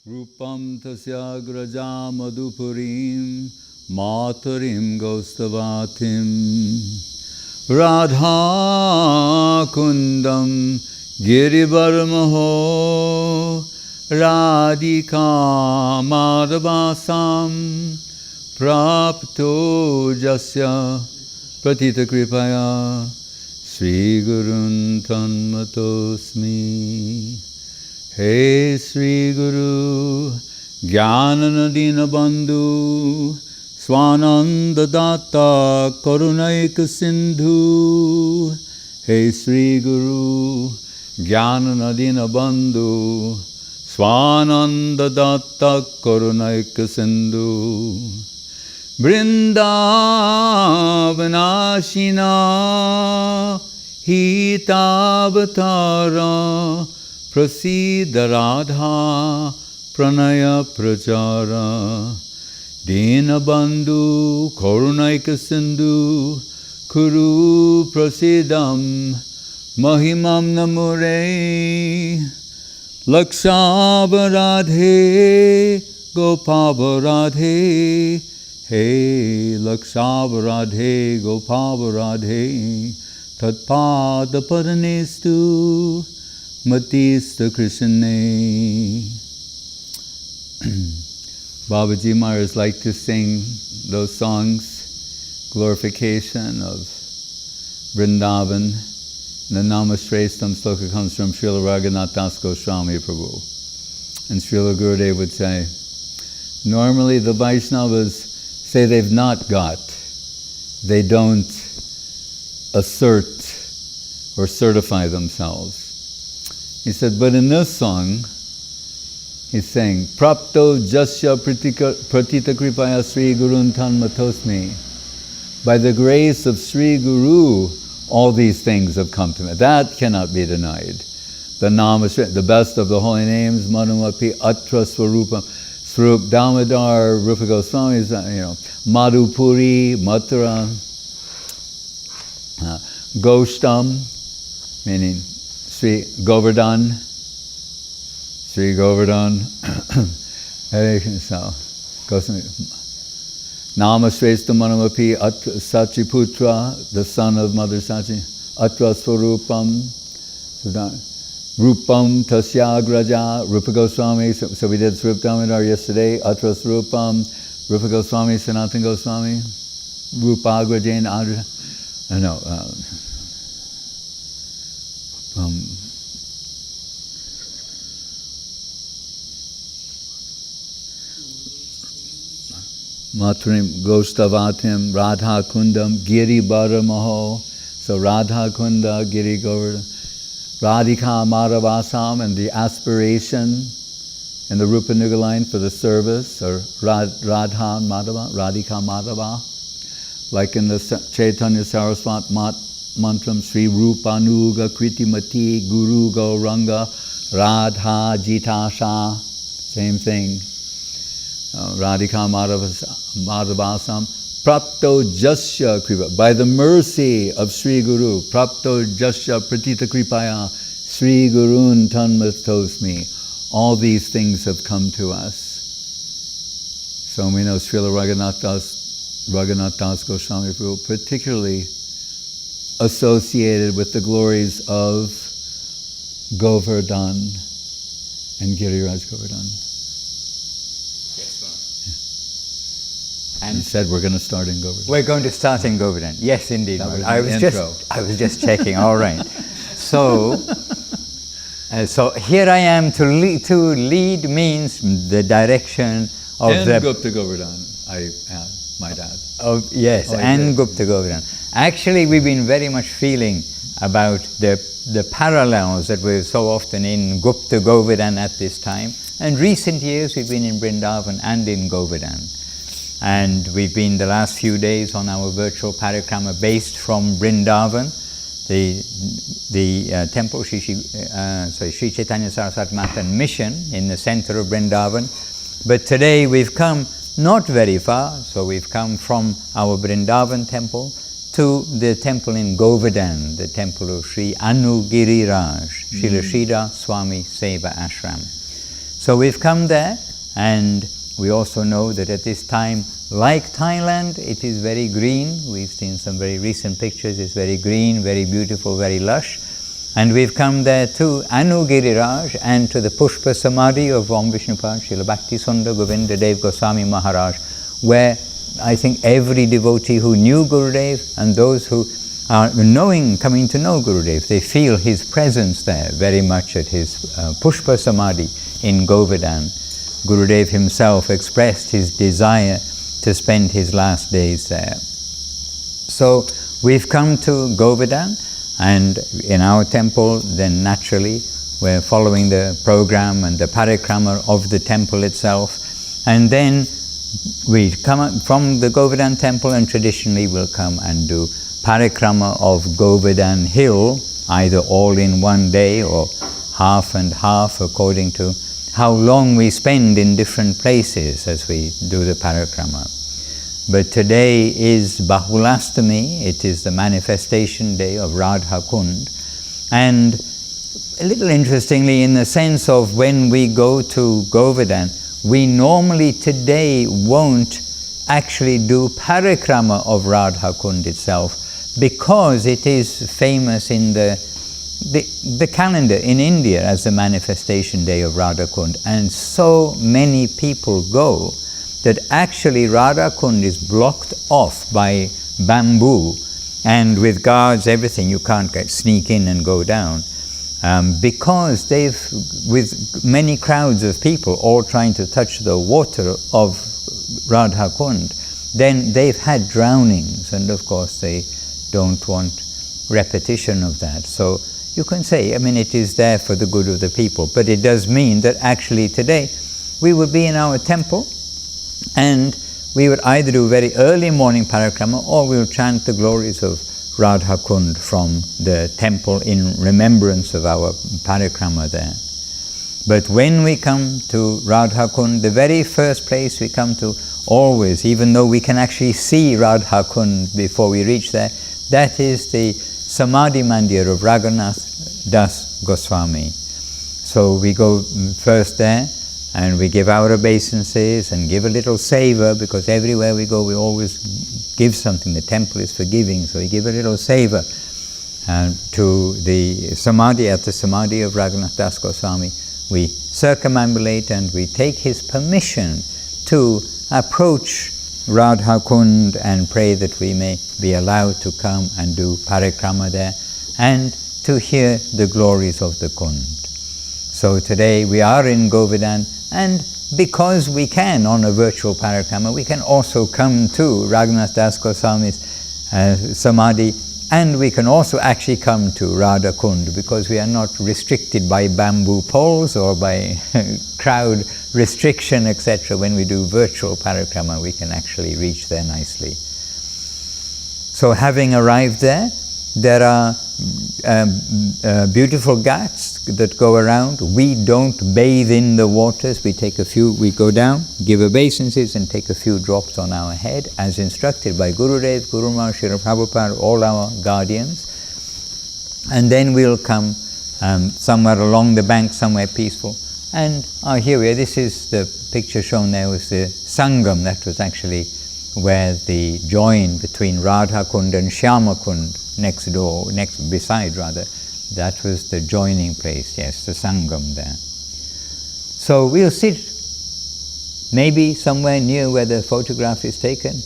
Rupam tasya graja madhupurim maturim gostavatim Radha-kundam girivarmaho Radhika madhavasam prapto jasya pratita kripaya Sri Gurun tanmatosmi. Hey Sri Guru Jnananadina Bandhu Swananda Datta Karunaika Sindhu. Hey Sri Guru Jnananadina Bandhu Swananda Datta Karunaika Sindhu. Vrindavanashina Hitavatara Prasida Radha Pranaya Prachara Dina Bandhu Karunaika Sindhu Kuru Prasidam Mahimam Namure Lakshavaradhe Gopavaradhe. Hey Lakshavaradhe Gopavaradhe Tatpada Padanestu Matista Krishna. Babaji Maharaj liked to sing those songs, glorification of Vrindavan. The Namashrestam sloka comes from Srila Raghunath Das Goswami Prabhu. And Srila Gurudev would say, normally the Vaishnavas say they've not got, they don't assert or certify themselves. He said, but in this song, he's saying, Prapto Jasya Pratita Kripaya Sri Gurun Tanmatosmi. By the grace of Sri Guru, all these things have come to me. That cannot be denied. The Namasri, the best of the holy names, Manumapi Atra Swarupam, Swarup Damodar, Rupa Goswami, Madhupuri, Mathura, Goshtam, meaning Sri Govardhan, Namashrestha Manamapi Sachiputra, the son of Mother Sachi, Atra Swarupam, Rupam Tasyagraja, Rupa Goswami, so we did Swarup Damodar yesterday, Atra Swarupam, Rupa Goswami, Sanatana Goswami, Rupagrajain, Matrim Gostavatim, Radha-kundam, Giri Baramaho. So Radha-kunda, Giri Govardhan, Radhika Madhavasam, and the aspiration in the Rupa Nuga line for the service, or Radha Madhava, Radhika Madhava. Like in the Chaitanya Saraswati Mantram, Sri Rupa Nuga Kriti Mati Guru Gauranga Radha Jitasha. Same thing. Radhika Madhavasam, Prapto Jasya Kripa, by the mercy of Sri Guru, Prapto Jasya Pratita Kripaya, Sri Gurun Tanmatosmi, all these things have come to us. So we know Srila Raghunath Das Goswami Prabhu, particularly associated with the glories of Govardhan and Giriraj Govardhan. And you said we're going to start in Govardhan. We're going to start in Govardhan. Yes, indeed. That was I was just checking. All right. So here I am to lead. To lead means the direction of and Gupta Govardhan, I might add. Yes, and Gupta Govardhan. Actually, we've been very much feeling about the parallels that we're so often in Gupta Govardhan at this time. And recent years we've been in Vrindavan and in Govardhan. And we've been the last few days on our virtual Parikrama based from Vrindavan, the temple Sri Chaitanya Saraswati Mata Mission in the center of Vrindavan. But today we've come not very far, so we've come from our Vrindavan temple to the temple in Govardhan, the temple of Sri Anugiriraj, Srila Sridhar Swami Seva Ashram. So we've come there, and we also know that at this time, like Thailand, it is very green. We've seen some very recent pictures. It's very green, very beautiful, very lush. And we've come there to Anugiriraj and to the Pushpa Samadhi of Om Vishnupad, Srila Bhakti-sundar Govinda Das Goswami Maharaj, where I think every devotee who knew Gurudev and those who are coming to know Gurudev, they feel his presence there very much at his Pushpa Samadhi in Govardhan. Gurudev himself expressed his desire to spend his last days there. So we've come to Govardhan, and in our temple, then naturally, we're following the program and the Parikrama of the temple itself. And then we come up from the Govardhan temple, and traditionally we'll come and do Parikrama of Govardhan hill, either all in one day or half and half, according to how long we spend in different places as we do the Parikrama. But today is Bahulastami, it is the manifestation day of Radha-kunda. And a little interestingly, in the sense of when we go to Govardhan, we normally today won't actually do Parikrama of Radha-kunda itself, because it is famous in the calendar in India as the manifestation day of Radha-kunda. And so many people go that actually Radha-kunda is blocked off by bamboo, and with guards, everything, you can't sneak in and go down, because they've, with many crowds of people all trying to touch the water of Radha-kunda, then they've had drownings, and of course they don't want repetition of that. So you can say, I mean, it is there for the good of the people, but it does mean that actually today we would be in our temple, and we would either do very early morning parikrama, or we would chant the glories of Radha-kunda from the temple in remembrance of our parikrama there. But when we come to Radha-kunda, the very first place we come to always, even though we can actually see Radha-kunda before we reach there, that is the Samadhi Mandir of Raghunath Das Goswami. So we go first there, and we give our obeisances and give a little seva, because everywhere we go we always give something. The temple is forgiving, so we give a little seva to the Samadhi. At the Samadhi of Raghunath Das Goswami, we circumambulate and we take his permission to approach Radha-kunda and pray that we may be allowed to come and do parikrama there and to hear the glories of the kund. So today we are in Govardhan, and because we can on a virtual parikrama, we can also come to Raghunath Das Goswami's Samadhi, and we can also actually come to Radha-kunda, because we are not restricted by bamboo poles or by crowd restriction, etc. When we do virtual parikrama, we can actually reach there nicely. So having arrived there, there are beautiful ghats that go around. We don't bathe in the waters. We go down, give obeisances, and take a few drops on our head, as instructed by Gurudev, Guru Maharaj, Srila Prabhupada, all our guardians. And then we'll come somewhere along the bank, somewhere peaceful. And here we are. This is the picture shown there, was the Sangam. That was actually where the join between Radha-kunda and Shyama-kunda, beside, that was the joining place, yes, the Sangam there. So we'll sit maybe somewhere near where the photograph is taken.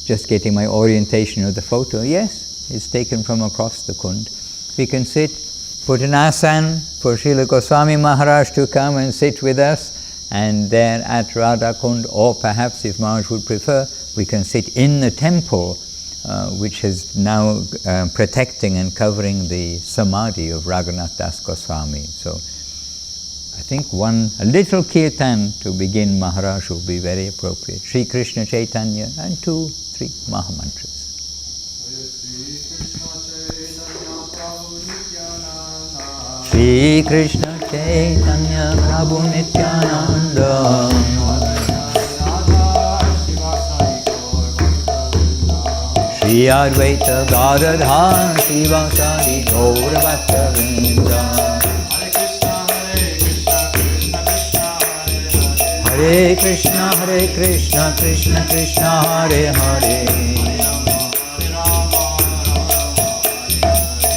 Just getting my orientation of the photo. Yes, it's taken from across the kund. We can sit, put an asan for Srila Goswami Maharaj to come and sit with us, and there at Radha-kunda, or perhaps if Maharaj would prefer, we can sit in the temple, which is now protecting and covering the Samadhi of Raghunath Das Goswami. So I think a little kirtan to begin Maharaj will be very appropriate. Sri Krishna Chaitanya, and 2, 3 Mahamantras. Shri Krishna Chaitanya Prabhu Nityananda, Shri Advaita Gadadhar Sivasari Gaura Bhatta Vrinda, Hare Krishna, Krishna Krishna, Hare Hare,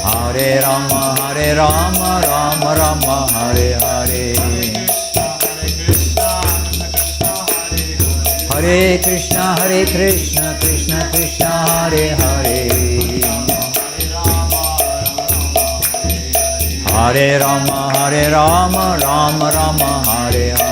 Hare Rama, Rama Rama, Hare Hare, Hare Krishna, Krishna Krishna, Hare Hare, Hare Rama, Rama Rama, Hare Hare.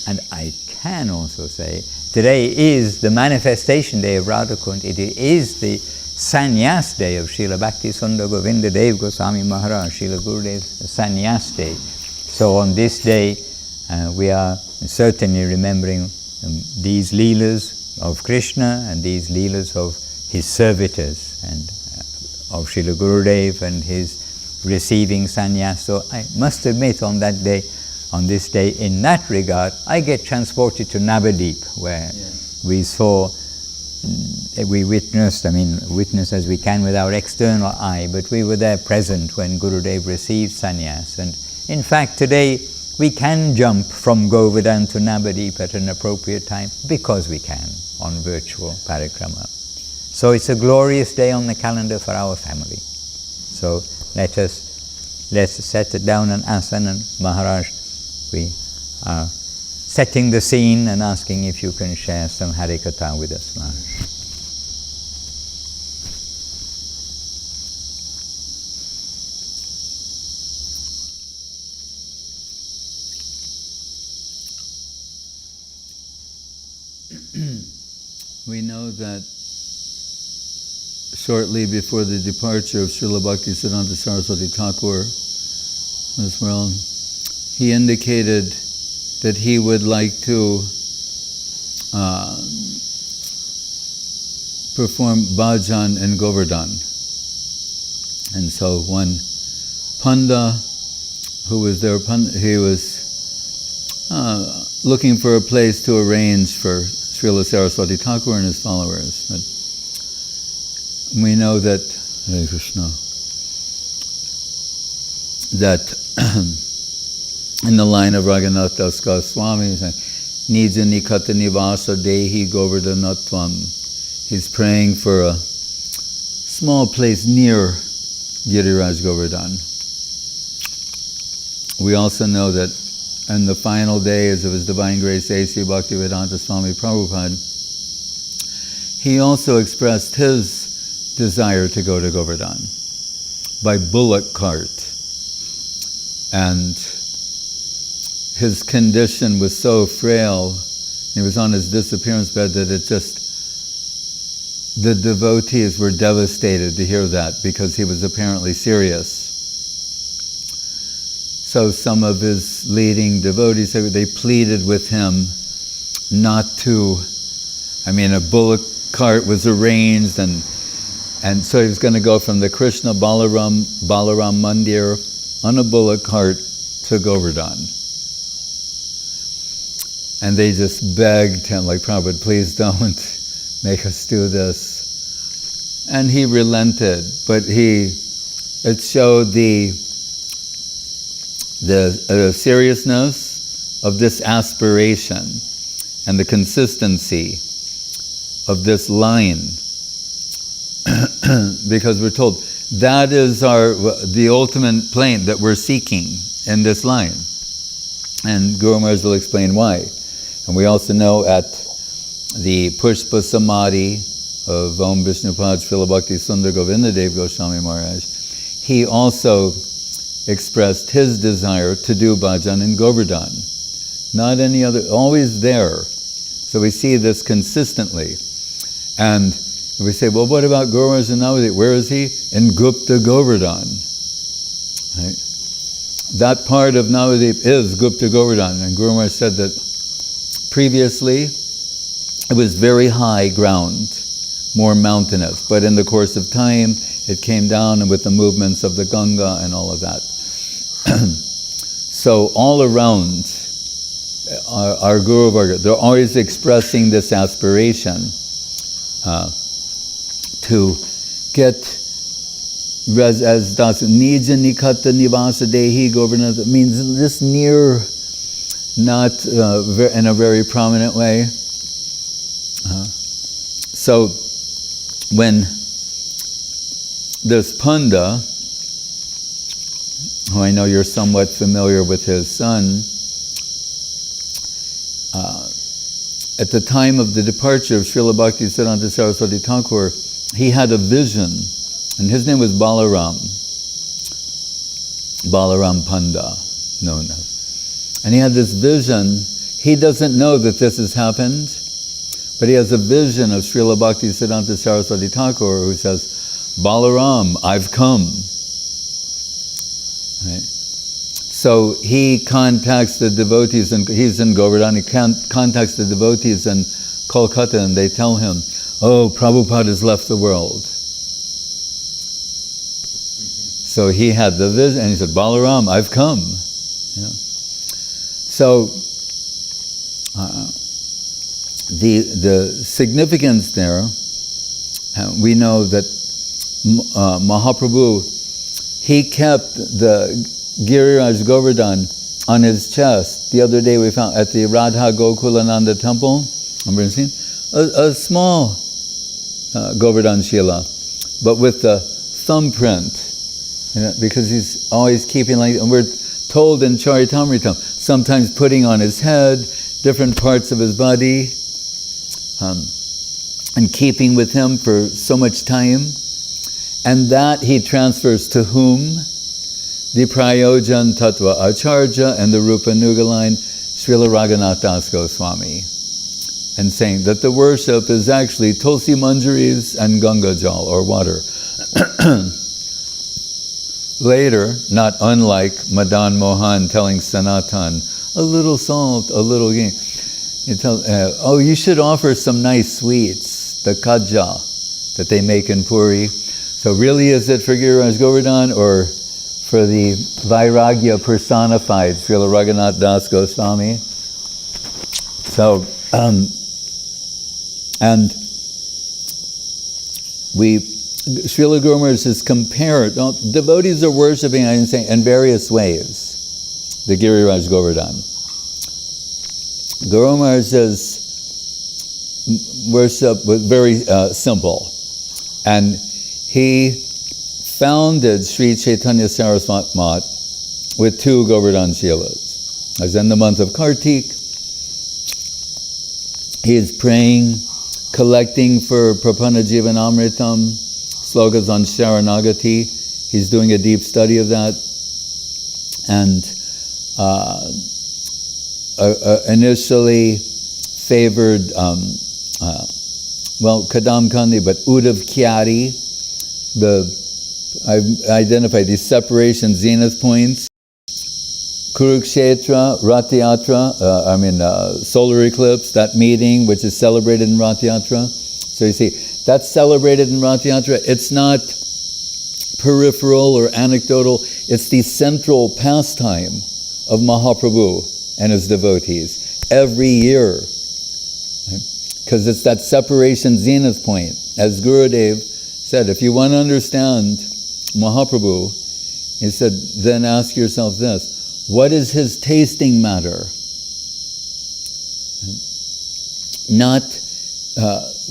And I can also say, today is the manifestation day of Radha-kunda. It is the sannyas day of Srila Bhakti Sundar Govinda Dev Goswami Maharaj, Srila Gurudev's sannyas day. So on this day, we are certainly remembering these leelas of Krishna and these leelas of his servitors and of Srila Gurudev and his receiving sannyas. So I must admit on that day, on this day, in that regard, I get transported to Navadip, where we saw, we witnessed as we can with our external eye, but we were there present when Gurudev received sannyas. And in fact, today we can jump from Govardhan to Navadip at an appropriate time because we can on virtual Parikrama. So it's a glorious day on the calendar for our family. So let's set it down and asana, and Maharaj, we are setting the scene and asking if you can share some Harikatha with us, Maharaj. We know that shortly before the departure of Srila Bhaktisiddhanta Saraswati Thakur as well, he indicated that he would like to perform bhajan in Govardhan. And so one Panda who was there, he was looking for a place to arrange for Srila Saraswati Thakur and his followers. But we know that, Hare Krishna, that in the line of Raghunath Das Goswami, Nija Nikata Nivasa Dehi Govardhanatvam. He's praying for a small place near Giriraj Govardhan. We also know that in the final days of His Divine Grace A.C. Bhaktivedanta Swami Prabhupada, he also expressed his desire to go to Govardhan by bullock cart. And his condition was so frail, he was on his disappearance bed, that the devotees were devastated to hear that, because he was apparently serious. So some of his leading devotees, they pleaded with him not to, a bullock cart was arranged, and so he was going to go from the Krishna Balaram Mandir on a bullock cart to Govardhan. And they just begged him, like, Prabhupada, please don't make us do this. And he relented, but it showed the seriousness of this aspiration and the consistency of this line. Because we're told that is the ultimate plane that we're seeking in this line. And Guru Maharaj will explain why. And we also know at the Pushpa Samadhi of Om Vishnupad Srila Bhakti Sundar Govinda Dev Goswami Maharaj, he also expressed his desire to do bhajan in Govardhan. Not any other, always there. So we see this consistently. And we say, well, what about Guru Maharaj in Navadip? Where is he? In Gupta Govardhan. Right? That part of Navadip is Gupta Govardhan. And Guru Maharaj said that previously it was very high ground, more mountainous. But in the course of time, it came down, and with the movements of the Ganga and all of that. So all around, our Guru Varga, they're always expressing this aspiration to get, as Das Nija Nikata Nivasa Dehi Govardhan means this near, not in a very prominent way. So when this Punda, who I know you're somewhat familiar with his son, at the time of the departure of Srila Bhaktisiddhanta Saraswati Thakur, he had a vision, and his name was Balaram Panda, known as. And he had this vision. He doesn't know that this has happened, but he has a vision of Srila Bhaktisiddhanta Saraswati Thakur who says, Balaram, I've come. Right? So he contacts the devotees, and he's in Govardhan, he contacts the devotees in Kolkata, and they tell him, oh, Prabhupada has left the world. So he had the vision, and he said, Balaram, I've come. You know? So the significance there, we know that Mahaprabhu, he kept the Giriraj Govardhan on his chest. The other day we found at the Radha Gokulananda temple, remember seen a small Govardhan Shila, but with the thumbprint, you know, because he's always keeping, like, and we're told in Charitamrita, sometimes putting on his head, different parts of his body, and keeping with him for so much time, and that he transfers to whom? The Prayojan Tattva Acharya and the Rupa Nuga line, Srila Raghunath Das Goswami, and saying that the worship is actually Tulsi Manjaris and Ganga Jal, or water. Later, not unlike Madan Mohan telling Sanatan, a little salt, a little ghee. You tell, oh, you should offer some nice sweets, the kaja that they make in Puri. So really, is it for Giriraj Govardhan or for the Vairagya personified, Srila Raghunath Das Goswami? So, and Srila Guru Maharaj is compared, devotees are worshipping, I didn't say, in various ways, the Giriraj Govardhan. Guru Maharaj says worship was very simple, and he founded Sri Chaitanya Saraswati Mat with 2 Govardhan Shilas. As in the month of Kartik, he is praying, collecting for Prapanna Jivanamritam, slokas on Sharanagati. He's doing a deep study of that. And initially favored, Kadam Kandi, but Uddhav Kyari. I've identified these separation zenith points. Kurukshetra, Ratiyatra, solar eclipse, that meeting which is celebrated in Ratiyatra. So you see, that's celebrated in Ratiyatra. It's not peripheral or anecdotal. It's the central pastime of Mahaprabhu and his devotees every year. Because it's that separation zenith point. As Gurudev said, if you want to understand Mahaprabhu, he said, then ask yourself this. What is his tasting matter? Not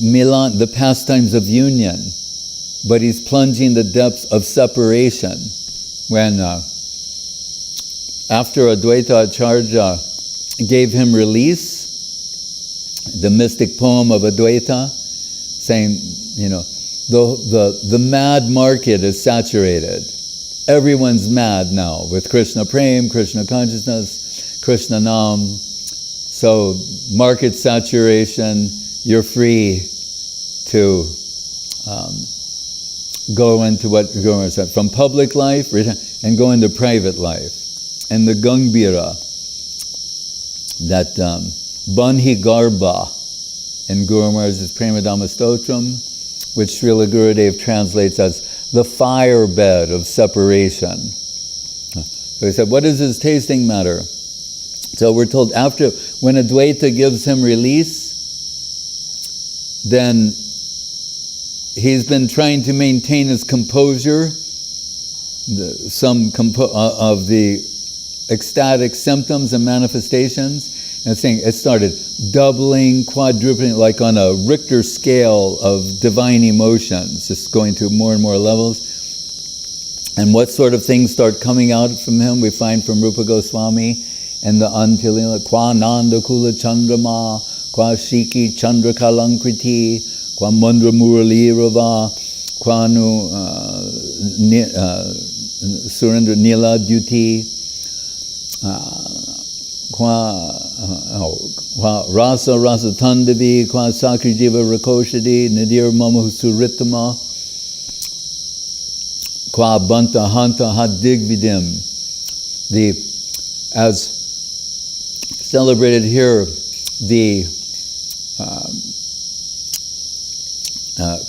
Milan, the pastimes of union, but he's plunging the depths of separation. When after Advaita Acharya gave him release, the mystic poem of Advaita, saying, the mad market is saturated. Everyone's mad now with Krishna Prem, Krishna consciousness, Krishna Nam. So market saturation, you're free to go into what Guru said, from public life and go into private life. And the Gangbira, that Banhi Garba in Guru Maharaj's Premadama Stotram, which Srila Gurudev translates as the fire bed of separation. So he said, what is his tasting matter? So we're told when Advaita gives him release, then he's been trying to maintain his composure of the ecstatic symptoms and manifestations. And it's saying it started doubling, quadrupling, like on a Richter scale of divine emotions, just going to more and more levels. And what sort of things start coming out from him? We find from Rupa Goswami and the Antilila, Kwa Nanda Kula Chandrama, Kwa Shiki Chandra Kalankriti, Kwa Mundra Murali Rava, Kwa Nu Surendra Nila Duty, Kwa Rasa Tandavi, Kwa Sakri Jiva Rakoshadi, Nadir Mama Suritama, Kwa Banta Hanta Hadigvidim. As celebrated here, the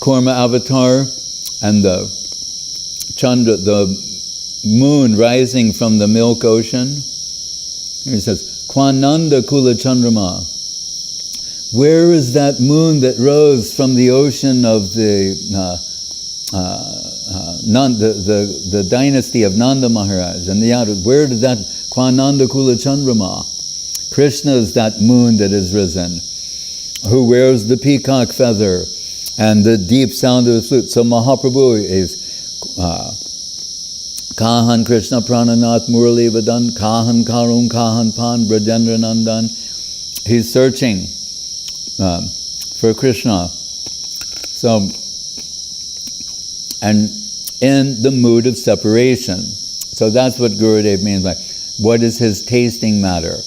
Kurma avatar and the Chandra, the moon rising from the milk ocean. Here it says, Kwananda Kula Chandrama. Where is that moon that rose from the ocean of the dynasty of Nanda Maharaj? And where did that Kwananda Kula Chandrama? Krishna is that moon that is risen, who wears the peacock feather and the deep sound of the flute. So Mahaprabhu is Kahan Krishna Prananath Murali Vadan, Kahan Karun, Kahan Pan, Brajendra Nandan. He's searching for Krishna. So, and in the mood of separation. So that's what Gurudev means by, what is his tasting matter?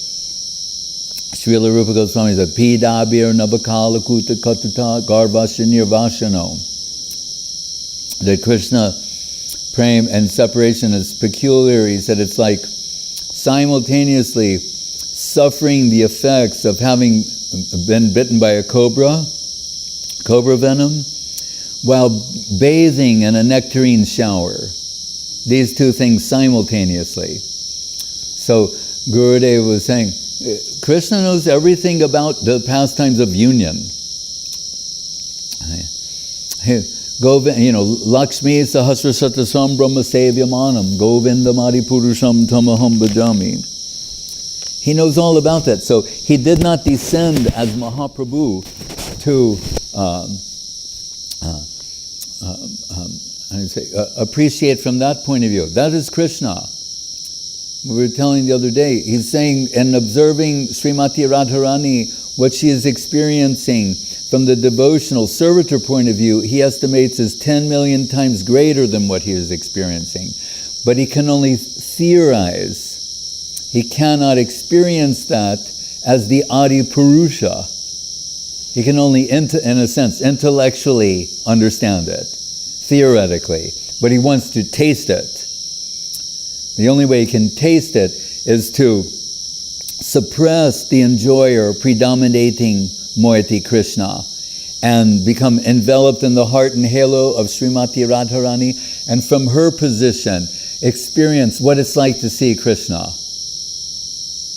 Srila Rupa Goswami said, Pidabir Nabakala Kuta Katuta Garbhasya Nirvashano. That Krishna Prem and separation is peculiar. He said it's like simultaneously suffering the effects of having been bitten by a cobra venom, while bathing in a nectarine shower. These two things simultaneously. So Gurudev was saying, Krishna knows everything about the pastimes of union. Lakshmi Sahasrasatasam Brahma Sevyamanam Govinda Mari Purusham Tamaham Bhajami. He knows all about that. So he did not descend as Mahaprabhu to appreciate from that point of view. That is Krishna. We were telling the other day, he's saying and observing Srimati Radharani, what she is experiencing from the devotional servitor point of view, he estimates is 10 million times greater than what he is experiencing. But he can only theorize. He cannot experience that as the Adi Purusha. He can only, in a sense, intellectually understand it, theoretically. But he wants to taste it. The only way he can taste it is to suppress the enjoyer predominating moiety Krishna and become enveloped in the heart and halo of Srimati Radharani, and from her position experience what it's like to see Krishna.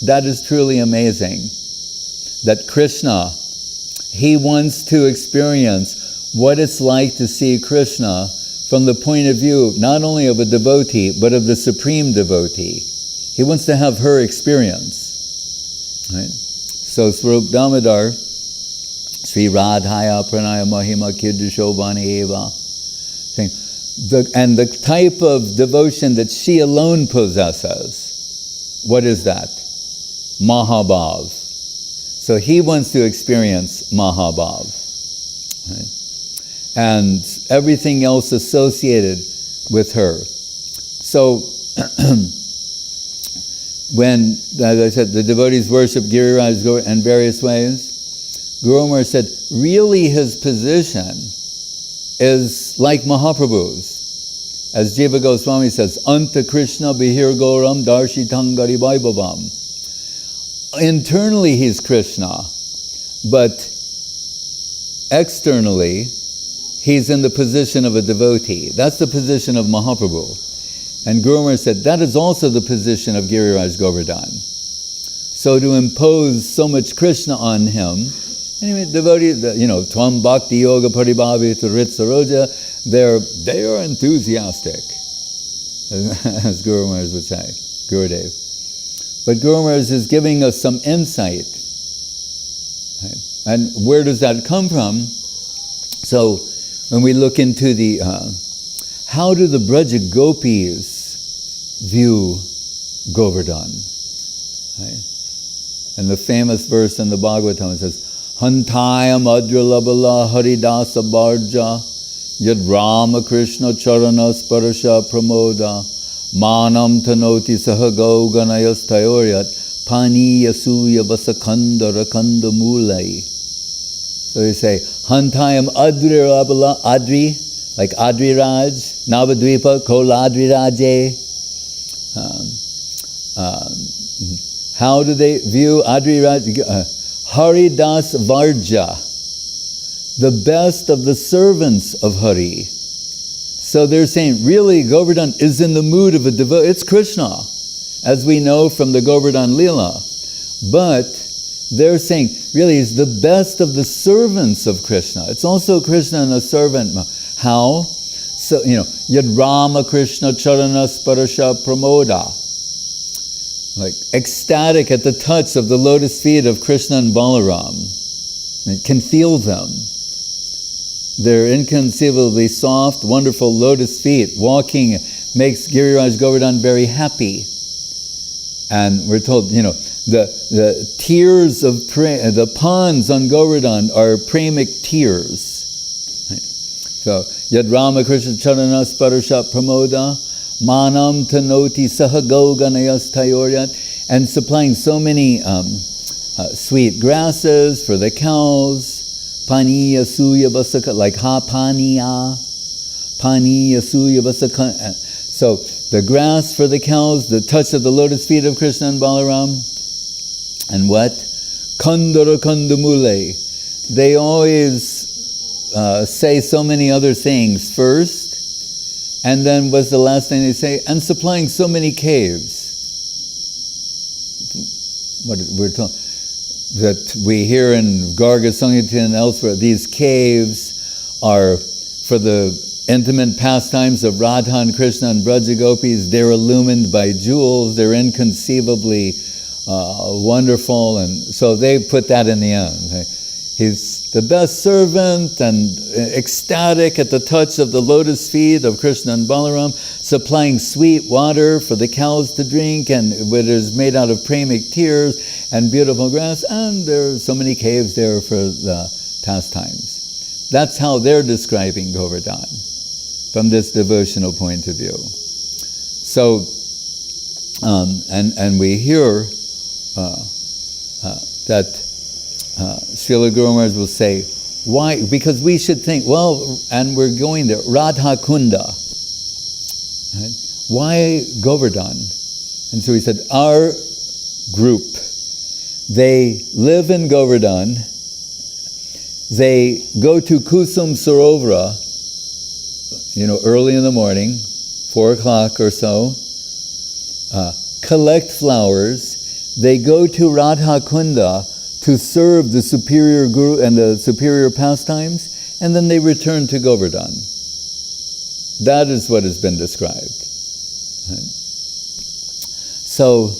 That is truly amazing. That Krishna, he wants to experience what it's like to see Krishna from the point of view not only of a devotee, but of the supreme devotee. He wants to have her experience. Right? So Swarup Damodar, Sri Radhaya Pranaya Mahima Kirdushovani Eva, and the type of devotion that she alone possesses, what is that? Mahabhav. So he wants to experience Mahabhav. Right? And everything else associated with her. So, when, as I said, the devotees worship Giriraj in various ways, Guru Maharaj said, really his position is like Mahaprabhu's. As Jiva Goswami says, Anta Krishna Bihir Goram Darshitangari Vaibhavam. Internally he's Krishna, but externally he's in the position of a devotee. That's the position of Mahaprabhu. And Guru Maharaj said, that is also the position of Giriraj Govardhan. So to impose so much Krishna on him, anyway, devotees, Tvam Bhakti Yoga Paribhavi Rit Saroja, they are enthusiastic. as Guru Maharaj would say, Gurudev. But Guru Maharaj is giving us some insight. Right? And where does that come from? So, when we look into the, how do the Braja Gopis view Govardhan? Right? And the famous verse in the Bhagavatam says, Hantaya Madhya Labala Haridasa Barja Yad Rama Krishna Charana Sparasha Pramoda Manam Tanoti Sahago Ganayas Tayoryat Pani Yasuya Vasakanda Rakanda Mulai. So they say, Hantayam Adri Labala Adri, like Adri Raj, Navadvipa Koladri Raje. How do they view Adri Raj? Haridas Varja, the best of the servants of Hari. So they're saying, really, Govardhan is in the mood of a devotee. It's Krishna, as we know from the Govardhan Leela. But they're saying, really, he's the best of the servants of Krishna. It's also Krishna and a servant. How? So, Yad Rama Krishna Charana Sparasha Pramoda. Like ecstatic at the touch of the lotus feet of Krishna and Balaram. It can feel them. Their inconceivably soft, wonderful lotus feet walking makes Giriraj Govardhan very happy. And we're told, the tears of the ponds on Govardhan are premic tears. Right? So, Yad Rama Krishna Charana Sparasha Pramoda Manam Tanoti Sahago Ganayas Tayoryat, and supplying so many sweet grasses for the cows. Paniya Suya Vasaka, like Ha Paniya, Paniya Suya Vasaka. So the grass for the cows, the touch of the lotus feet of Krishna and Balaram. And what? Kandara Kandamule. They always say so many other things first. And then what's the last thing they say? And supplying so many caves. What we're told that we hear in Garga Samhita and elsewhere, these caves are for the intimate pastimes of Radha and Krishna and Braja Gopis. They're illumined by jewels. They're inconceivably wonderful, and so they put that in the end. He's the best servant and ecstatic at the touch of the lotus feet of Krishna and Balaram, supplying sweet water for the cows to drink, and it is made out of premic tears and beautiful grass, and there are so many caves there for the pastimes. That's how they're describing Govardhan from this devotional point of view. So, and we hear that Srila Guru Maharaj will say, why? Because we should think, well, and we're going there, Radha-kunda. Right? Why Govardhan? And so he said, our group, they live in Govardhan, they go to Kusum Sarovara, early in the morning, 4 o'clock or so, collect flowers, they go to Radha-kunda to serve the superior guru and the superior pastimes, and then they return to Govardhan. That is what has been described. Right? So,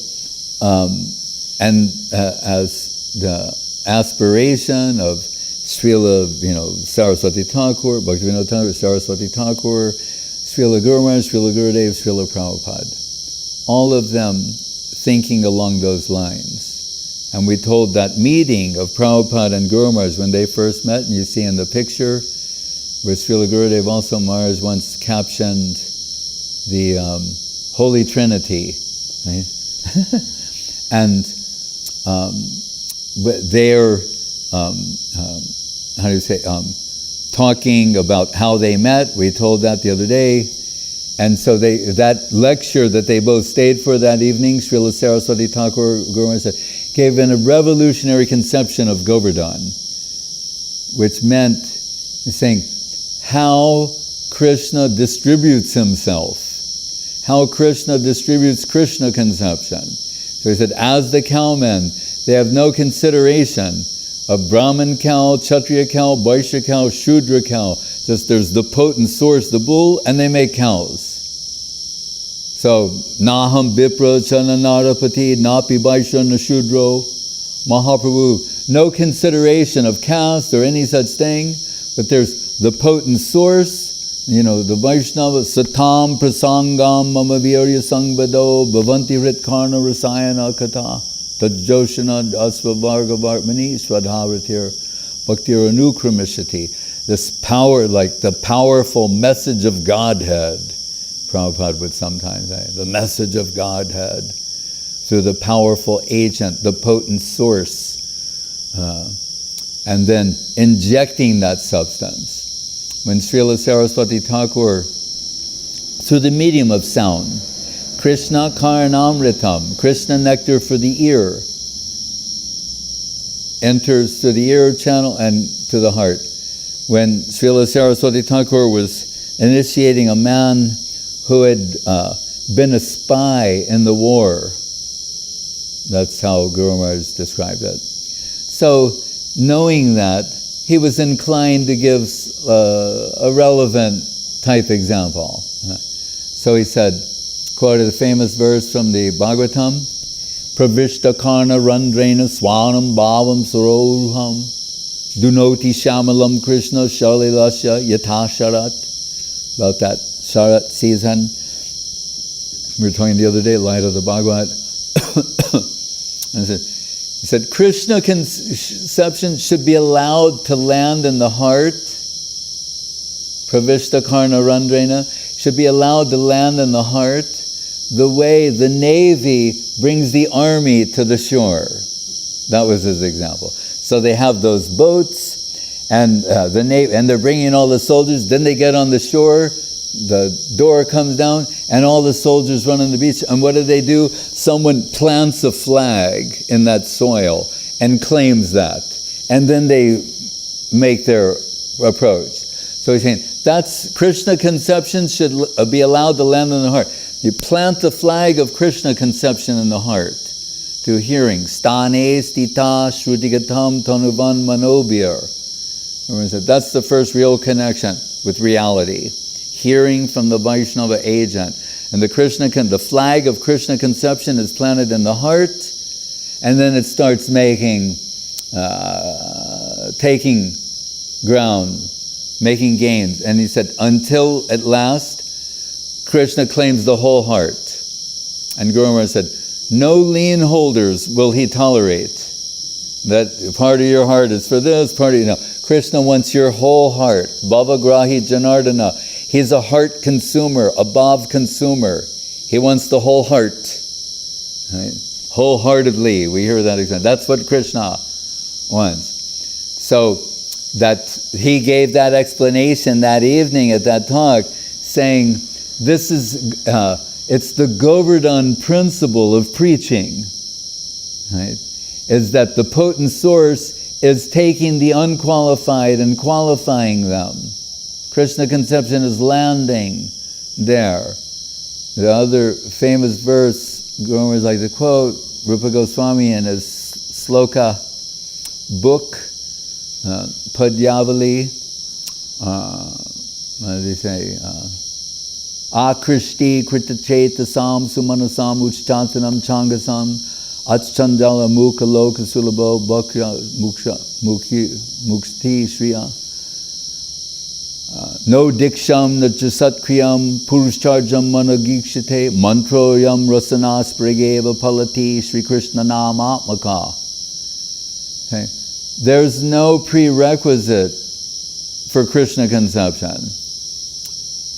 as the aspiration of Srila, Saraswati Thakur, Bhaktivinoda Thakur, Saraswati Thakur, Srila Guru Maharaj, Srila Gurudev, Srila Prabhupada, all of them thinking along those lines. And we told that meeting of Prabhupada and Guru Maharaj when they first met, and you see in the picture, where Srila Gurudev also Maharaj once captioned the Holy Trinity, right? And they're, talking about how they met. We told that the other day. And so that lecture that they both stayed for that evening, Srila Saraswati Thakur, Guru Maharaj said, gave in a revolutionary conception of Govardhan, which meant saying how Krishna distributes himself, how Krishna distributes Krishna conception. So he said, as the cowmen, they have no consideration of Brahmin cow, Kshatriya cow, Vaishya cow, Shudra cow. Just there's the potent source, the bull, and they make cows. So, Naham Vipra Chananarapati Napi Vaishrana Shudro Mahaprabhu, no consideration of caste or any such thing, but there's the potent source, the Vaishnava, Satam Prasangam Mama Virya Sangbado Bhavanti Ritkarna Rasayana Kata Tajoshana Asvavarga Vartmani Swadhavratir Bhaktir Anukramishati. This power, like the powerful message of Godhead, Prabhupada would sometimes say, the message of Godhead, through the powerful agent, the potent source, and then injecting that substance. When Srila Saraswati Thakur, through the medium of sound, Krishna Karanamritam, Krishna nectar for the ear, enters through the ear channel and to the heart. When Srila Saraswati Thakur was initiating a man who had been a spy in the war, that's how Guru Maharaj described it. So, knowing that, he was inclined to give a relevant type example. So he said, quoted the famous verse from the Bhagavatam, Pravishta karna randrena swanam bhavam saroruham dunoti shamalam Krishna shalilasya yatha sharat. About that sharat season. We were talking the other day, light of the Bhagavad. And he said, Krishna conception should be allowed to land in the heart. Pravishta karna randrena should be allowed to land in the heart the way the Navy brings the army to the shore. That was his example. So they have those boats, and the Navy, and they're bringing all the soldiers. Then they get on the shore. The door comes down, and all the soldiers run on the beach. And what do? Someone plants a flag in that soil and claims that. And then they make their approach. So he's saying, that's Krishna conception should be allowed to land in the heart. You plant the flag of Krishna conception in the heart through hearing. Stane stita shrutigatam tanuvan manobir. That's the first real connection with reality. Hearing from the Vaishnava agent. And the flag of Krishna conception is planted in the heart, and then it starts taking ground, making gains. And he said, until at last, Krishna claims the whole heart. And Guru Maharaj said, no lien-holders will he tolerate. That part of your heart is for this, part of Krishna wants your whole heart. Bhavagrahi Janardana. He's a heart consumer, a bhav consumer. He wants the whole heart. Right? Wholeheartedly, we hear that example. That's what Krishna wants. So that he gave that explanation that evening at that talk, saying, this is, it's the Govardhan principle of preaching. Right? Is that the potent source is taking the unqualified and qualifying them. Krishna conception is landing there. The other famous verse, Guru Maharaj like to quote, Rupa Goswami in his shloka book, Padyavali, what did he say? Akrishti kritachetasam sumanasam uchchatanam changasam achchandala mukha loka sulabho bhakya mukti shriya. No diksham na jasatkriyam purushcharjam managikshate mantroyam rasanas prageva palati Sri Krishna namatmaka. Okay. There's no prerequisite for Krishna conception.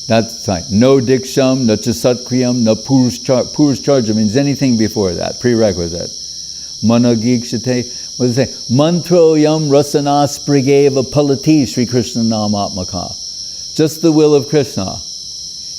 That's right. No diksham, na jasatkriyam, na purushcharjam means anything before that, prerequisite. Managikshate. What does it say? Mantroyam rasanas prageva palati Sri Krishna namatmaka. Just the will of Krishna.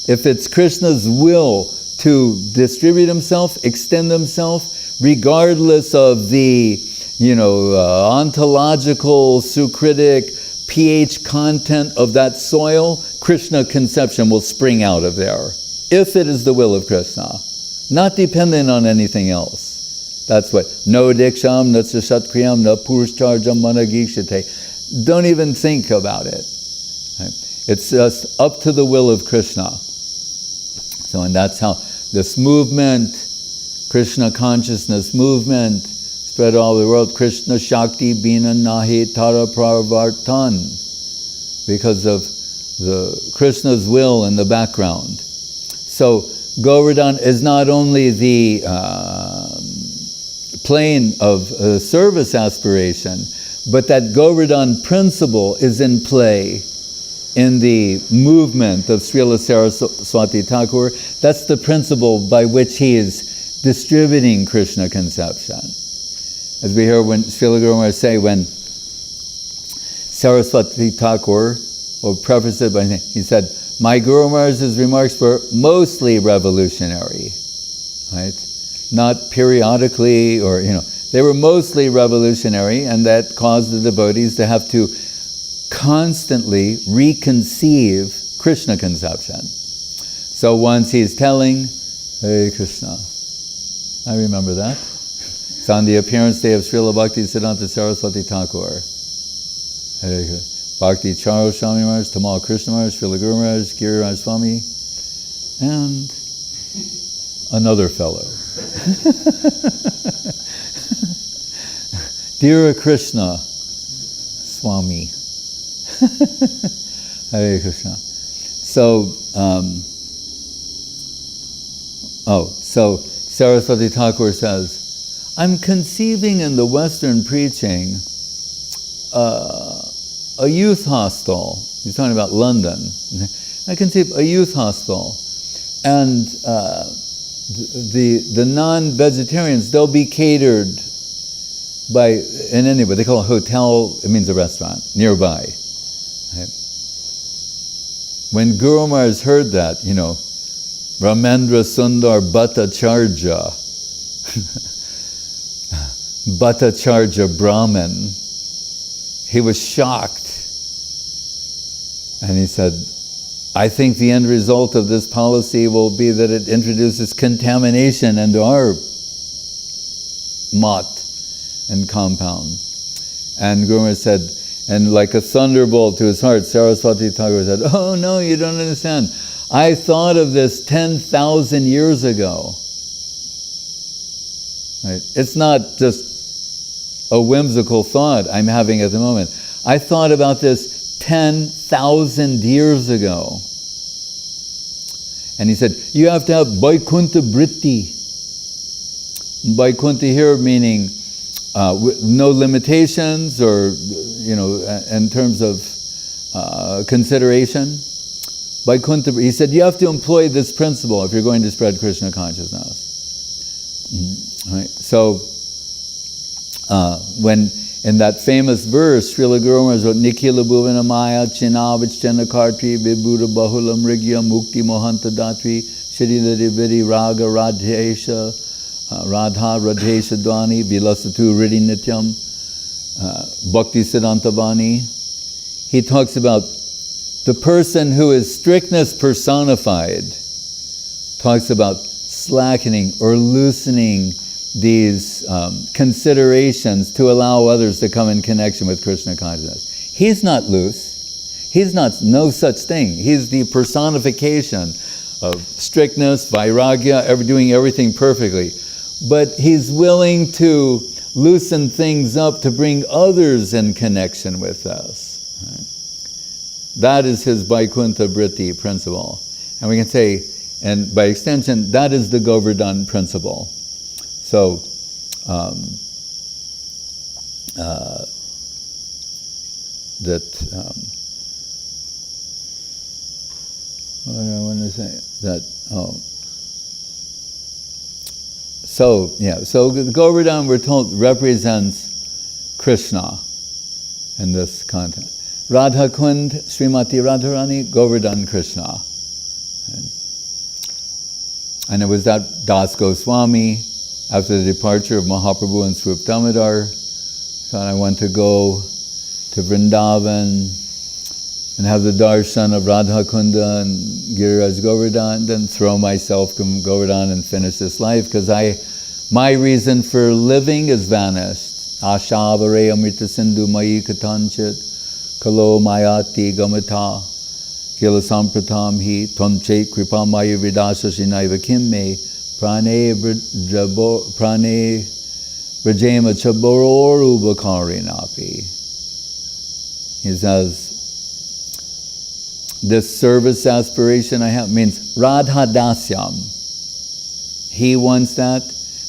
If it's Krishna's will to distribute himself, extend himself, regardless of the, ontological, sucritic, pH content of that soil, Krishna conception will spring out of there. If it is the will of Krishna. Not dependent on anything else. That's what, no diksham, no satsatkriyam, no purushcharjam managikshate. Don't even think about it. Right? It's just up to the will of Krishna. So, and that's how this movement, Krishna consciousness movement, spread all over the world. Krishna Shakti Bina Nahi Tara Pravartan, because of the Krishna's will in the background. So Govardhan is not only the plane of service aspiration, but that Govardhan principle is in play in the movement of Srila Saraswati Thakur. That's the principle by which he is distributing Krishna conception. As we hear when Srila Guru Maharaj say, when Saraswati Thakur, or prefaced it by, he said, my Guru Maharaj's remarks were mostly revolutionary, right? Not periodically, or, they were mostly revolutionary, and that caused the devotees to have to constantly reconceive Krishna conception. So once he's telling, Hare Krishna, I remember that. It's on the appearance day of Srila Bhakti Siddhanta Saraswati Thakur. Hare Krishna. Bhakti Charo Swami Maharaj, Tamal Krishna Maharaj, Srila Guru Maharaj, Giriraj Swami, and another fellow. Dear Krishna Swami. Hare Krishna. So, so Saraswati Thakur says, I'm conceiving in the Western preaching a youth hostel. He's talking about London. I conceive a youth hostel, and the non-vegetarians, they'll be catered by, in any way, they call it a hotel, it means a restaurant, nearby. Right? When Guru Maharaj heard that, Ramendra Sundar Bhattacharya, Bhattacharya Brahmin, he was shocked. And he said, I think the end result of this policy will be that it introduces contamination into our mat and compound. And Guru Maharaj said, and like a thunderbolt to his heart, Saraswati Thakur said, oh no, you don't understand. I thought of this 10,000 years ago. Right? It's not just a whimsical thought I'm having at the moment. I thought about this 10,000 years ago. And he said, you have to have Vaikuntha-vritti. Vaikuntha here meaning no limitations, or, in terms of consideration. Vaikuntha, he said, you have to employ this principle if you're going to spread Krishna consciousness. Right? So, when in that famous verse, Srila Guru Maharaj wrote, Nikhila Bhuvana Maya Chinavichana Kartri Vibhuda Bahula Mrigya Mukti Mohanta Datri Shridhari Vidi Raga Radhesha Radha Radhesha Dwani Vilasatu Riddhi Nityam Bhakti Siddhanta Vani. He talks about the person who is strictness personified, talks about slackening or loosening these considerations to allow others to come in connection with Krishna consciousness. He's not loose. He's not no such thing. He's the personification of strictness, vairagya, doing everything perfectly. But he's willing to loosen things up to bring others in connection with us. Right? That is his Vaikuntha-vritti principle. And we can say, and by extension, that is the Govardhan principle. So, what do I want to say? So the Govardhan, we're told, represents Krishna in this context. Radha-kunda, Srimati Radharani, Govardhan Krishna. And it was that Das Goswami, after the departure of Mahaprabhu and Swarup Damodar, thought I want to go to Vrindavan and have the darshan of Radha-kunda and Giriraj Govardhan, then throw myself from Govardhan and finish this life, because my reason for living is vanished. Ashavare amrita sindhu mai katanchit kalo mayati gamata Kila sampratam hi tonche kripa maya vidasa shinaiva kimme prane brajema chaboru bakarinapi. He says, this service aspiration I have means Radha-dasyam. He wants that.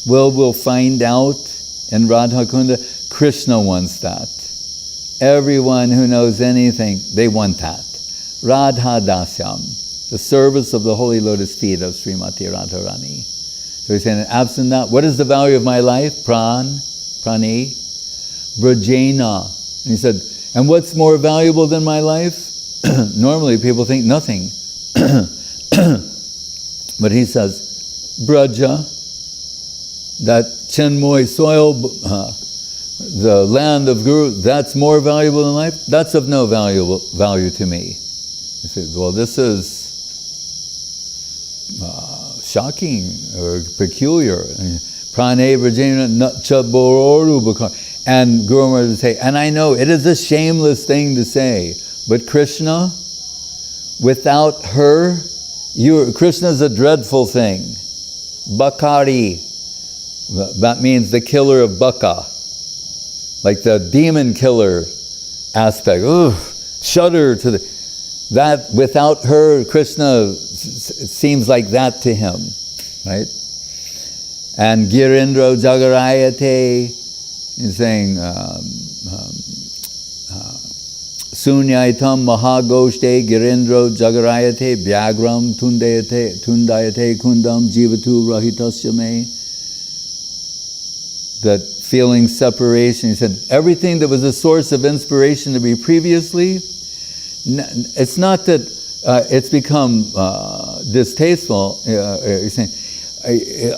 We'll find out in Radha-kunda. Krishna wants that. Everyone who knows anything, they want that. Radha-dasyam, the service of the holy lotus feet of Srimati Radharani. So he's saying, absent that, what is the value of my life? Prani, brajena. And he said, and what's more valuable than my life? Normally people think nothing. But he says, Braja, that Chenmoy soil, the land of Guru, that's more valuable than life? That's of no value to me. He says, well, this is shocking or peculiar. Prane Brajena Chabororu Bakar. And Guru Maharaj would say, and I know it is a shameless thing to say, but Krishna, without her, Krishna is a dreadful thing. Bakari, that means the killer of Baka, like the demon killer aspect. Ugh, shudder to that. Without her, Krishna seems like that to him, right? And Girindro Jagarayate, he's saying, Sunyaitam Mahagoshte Girindro Jagarayate Vyagram Tundayate Kundam Jivatu Rahitasya Me. That feeling separation. He said, everything that was a source of inspiration to me previously, it's not that it's become distasteful. He's saying,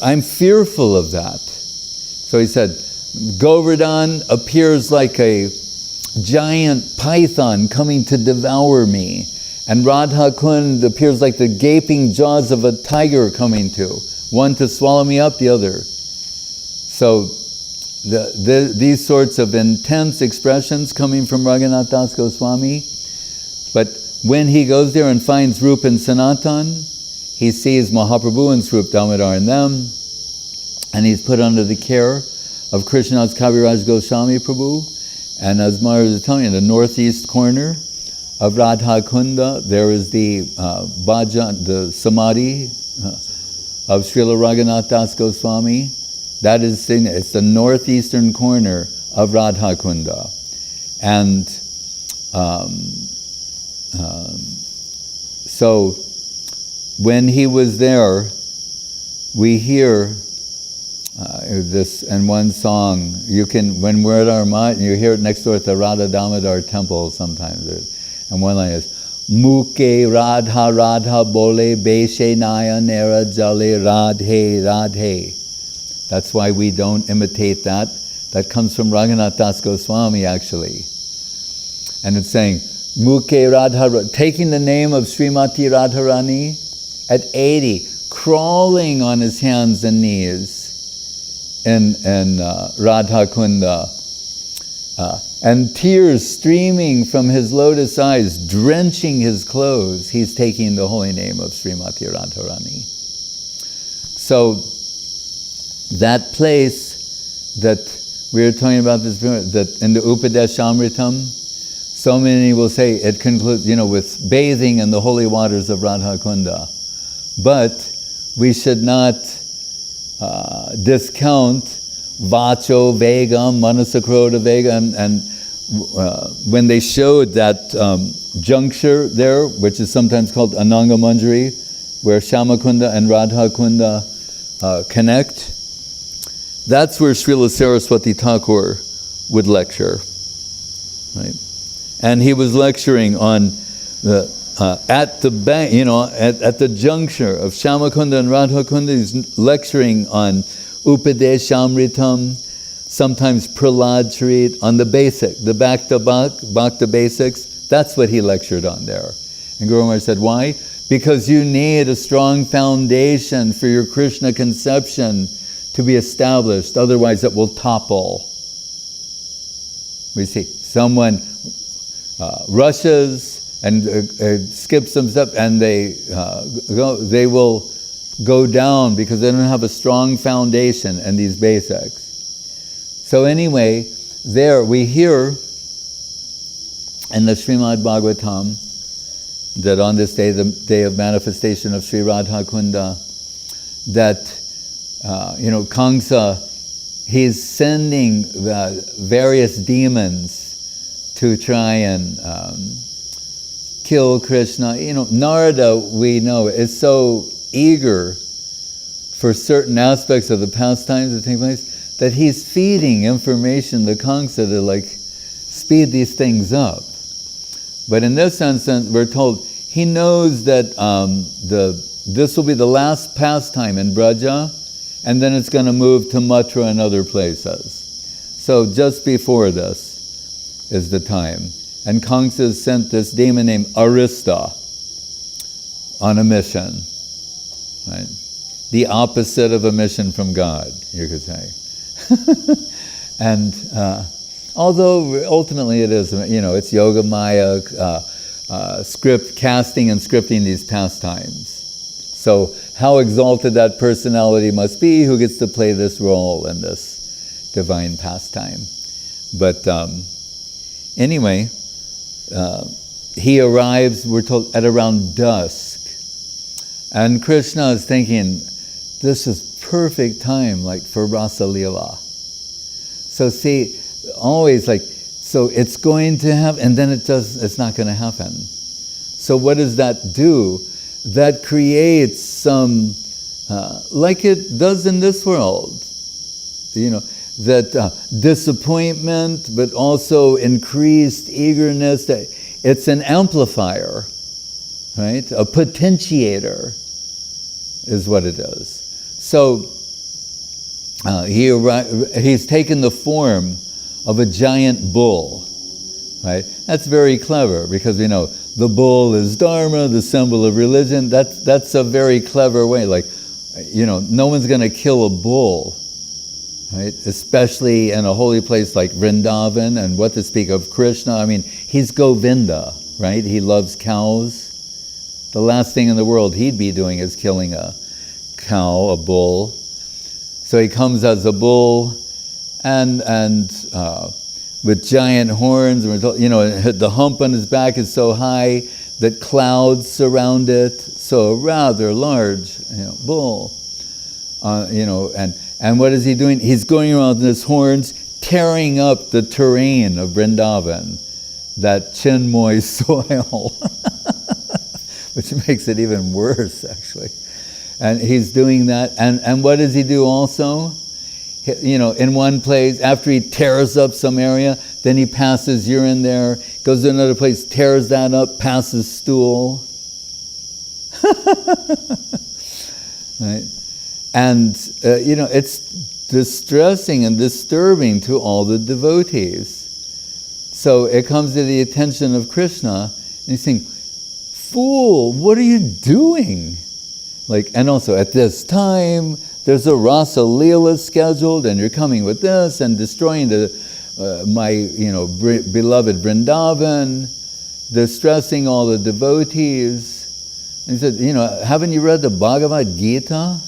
I'm fearful of that. So he said, Govardhan appears like a giant python coming to devour me. And Radha-kunda appears like the gaping jaws of a tiger coming to. One to swallow me up, the other. So these sorts of intense expressions coming from Raghunath Das Goswami. But when he goes there and finds Rup and Sanatan, he sees Mahaprabhu and Swarup Damodar in them, and he's put under the care of Krishnadas Kaviraj Goswami Prabhu. And as Maharaj is telling you, in the northeast corner of Radha-kunda, there is the bhajan, the samadhi of Srila Raghunath Das Goswami. That is, it's the northeastern corner of Radha-kunda. And so when he was there, we hear this in one song. You can, when we're at our mat, you hear it next door at the Radha Damodar temple sometimes. And one line is, Muke Radha Radha Bole Beshe Naya Nera Jale Radhe Radhe. That's why we don't imitate that. That comes from Raghunath Das Goswami, actually. And it's saying, Muke Radha, taking the name of Srimati Radharani at 80, crawling on his hands and knees in Radha-kunda, and tears streaming from his lotus eyes, drenching his clothes. He's taking the holy name of Srimati Radharani. So that place that we were talking about, this, that in the Upadeshamritam, so many will say it concludes, with bathing in the holy waters of Radha-kunda. But we should not discount Vacho Vegam, Manasakroda Vegam, and when they showed that juncture there, which is sometimes called Ananga Manjari, where Shyama-kunda and Radha-kunda connect, that's where Srila Saraswati Thakur would lecture, right? And he was lecturing on at the bank, at the juncture of Shyama-kunda and Radha-kunda. He's lecturing on Upadeshamritam, sometimes Prahlad Charit, on the basic, the Bhakta basics. That's what he lectured on there. And Guru Maharaj said, why? Because you need a strong foundation for your Krishna conception to be established, otherwise it will topple. We see someone rushes and skip some steps, and they will go down because they don't have a strong foundation in these basics. So anyway, there we hear in the Srimad Bhagavatam that on this day, the day of manifestation of Sri Radha-kunda, that Kamsa, he's sending the various demons to try and kill Krishna. Narada, we know, is so eager for certain aspects of the pastimes that take place that he's feeding information to Kamsa to speed these things up. But in this instance, we're told he knows that this will be the last pastime in Braja, and then it's going to move to Mathura and other places. So just before this is the time. And Kamsa sent this demon named Arista on a mission. Right? The opposite of a mission from God, you could say. And although ultimately it is, it's Yoga Maya, casting and scripting these pastimes. So how exalted that personality must be who gets to play this role in this divine pastime. But anyway, he arrives, we're told, at around dusk. And Krishna is thinking, this is perfect time for Rasa Leela. So see, always so it's going to happen, and then it's not going to happen. So what does that do? That creates some, like it does in this world, that disappointment, but also increased eagerness. It's an amplifier, right? A potentiator is what it is. So he's taken the form of a giant bull, right? That's very clever because we know the bull is Dharma, the symbol of religion. That's a very clever way. No one's going to kill a bull, right? Especially in a holy place like Vrindavan, and what to speak of Krishna. I mean, he's Govinda, right? He loves cows. The last thing in the world he'd be doing is killing a cow, a bull. So he comes as a bull, and with giant horns, and the hump on his back is so high that clouds surround it. So a rather large, bull. And what is he doing? He's going around with his horns, tearing up the terrain of Vrindavan, that Chinmoy soil, which makes it even worse, actually. And he's doing that. And what does he do also? In one place, after he tears up some area, then he passes urine there, goes to another place, tears that up, passes stool. Right? And, it's distressing and disturbing to all the devotees. So it comes to the attention of Krishna, and he's saying, "Fool, what are you doing?" And also at this time, there's a Rasa Leela scheduled, and you're coming with this and destroying my beloved Vrindavan, distressing all the devotees. And he said, haven't you read the Bhagavad Gita?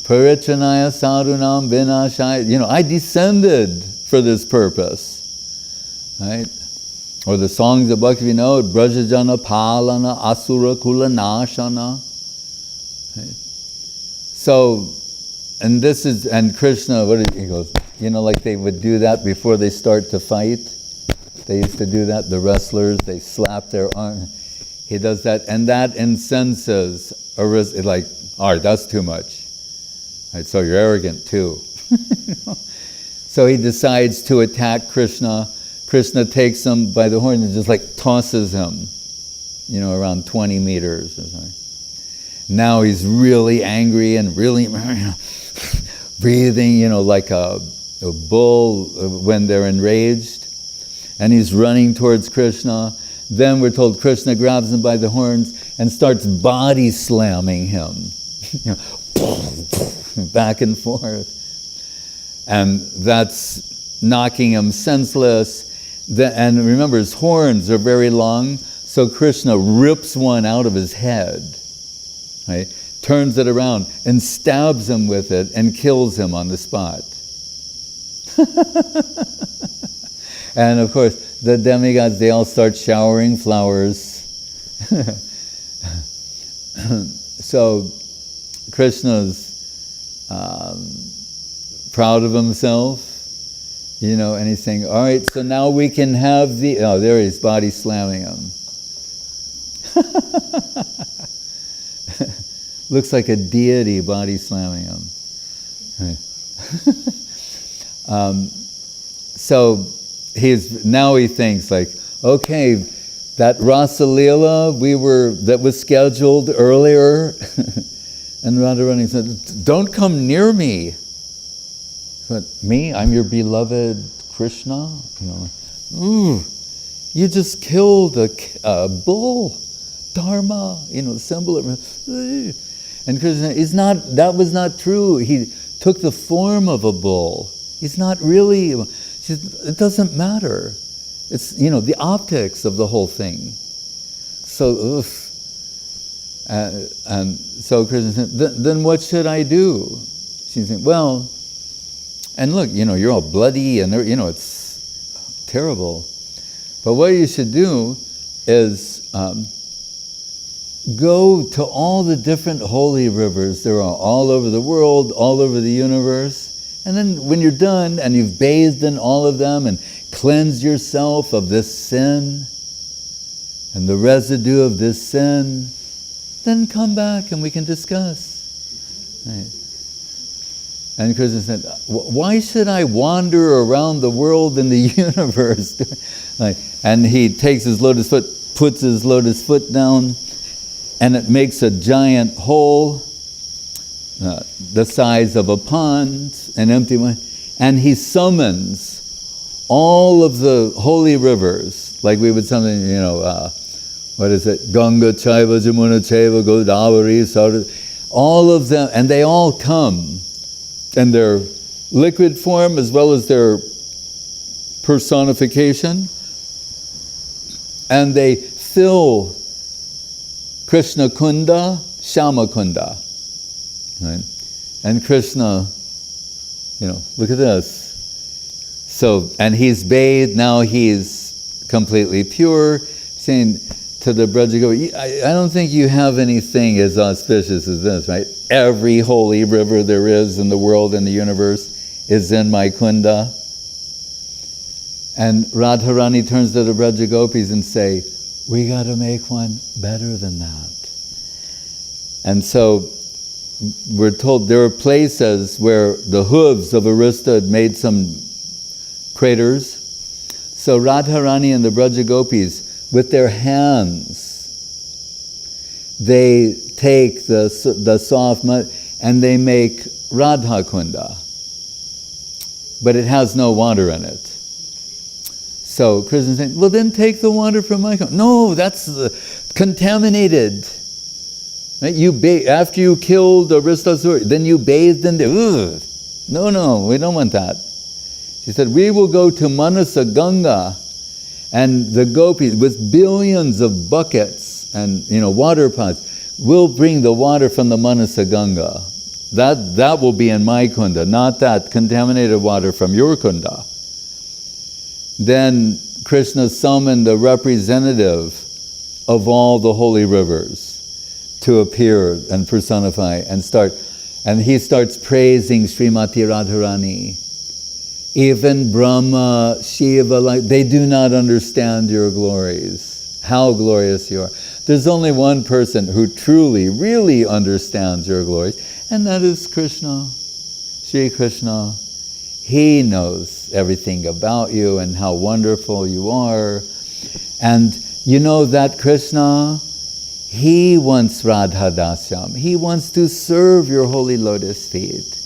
Parichanaya sadhunam vinashaya. I descended for this purpose, right? Or the songs of Bhaktivinoda, Brajajana Palana Asura Kula Nashana. Right? So, and Krishna, he goes, they would do that before they start to fight. They used to do that, the wrestlers, they slap their arm. He does that, and that incenses, all right, that's too much. Right, so you're arrogant too. So he decides to attack Krishna. Krishna takes him by the horn and just tosses him, around 20 meters or something. Now he's really angry and really breathing, like a bull when they're enraged. And he's running towards Krishna. Then we're told Krishna grabs him by the horns and starts body slamming him. Back and forth. And that's knocking him senseless. And remember, his horns are very long, So Krishna rips one out of his head, right? Turns it around and stabs him with it and kills him on the spot. And of course, the demigods, they all start showering flowers. So Krishna's proud of himself, and he's saying, all right, so now we can have there he's body slamming him. Looks like a deity body slamming him. Right. So he thinks like, okay, that Rasa Leela that was scheduled earlier, and Radharani said, don't come near me. But me? I'm your beloved Krishna? You just killed a bull, Dharma, the symbol of... And Krishna, that was not true. He took the form of a bull. He's not really... It doesn't matter. It's, the optics of the whole thing. So, and so Krishna said, then what should I do? She's saying, well, and look, you're all bloody and, it's terrible. But what you should do is go to all the different holy rivers there are all over the world, all over the universe. And then when you're done and you've bathed in all of them and cleansed yourself of this sin and the residue of this sin, then come back and we can discuss. Right. And Krishna said, why should I wander around the world and the universe? And he takes his lotus foot, puts his lotus foot down, and it makes a giant hole the size of a pond, an empty one, and he summons all of the holy rivers, like we would summon, what is it? Ganga, Chaiva, Jamuna, Chaiva, Godavari, Saraswati, all of them, and they all come in their liquid form as well as their personification, and they fill Krishna-kunda, Shyama-kunda. Right? And Krishna, look at this. So, and he's bathed, now he's completely pure, saying to the Brajagopi, I don't think you have anything as auspicious as this, right? Every holy river there is in the world and the universe is in my kunda. And Radharani turns to the Brajagopis and say, we got to make one better than that. And so we're told there are places where the hooves of Arista had made some craters. So Radharani and the Brajagopis, with their hands, they take the soft mud and they make Radha-kunda. But it has no water in it. So Krishna saying, well then take the water from my kunda. No, that's contaminated. Right? After you killed Aristasura, then you bathed in there. Ugh. No, we don't want that. She said, we will go to Manasa Ganga, and the gopis, with billions of buckets and water pots, will bring the water from the Manasa Ganga. That will be in my kunda, not that contaminated water from your kunda. Then Krishna summoned the representative of all the holy rivers to appear and personify and he starts praising Srimati Radharani. Even Brahma, Shiva, they do not understand your glories, how glorious you are. There's only one person who truly, really understands your glories, and that is Krishna, Sri Krishna. He knows everything about you and how wonderful you are. And that Krishna, he wants Radha-dasyam. He wants to serve your holy lotus feet.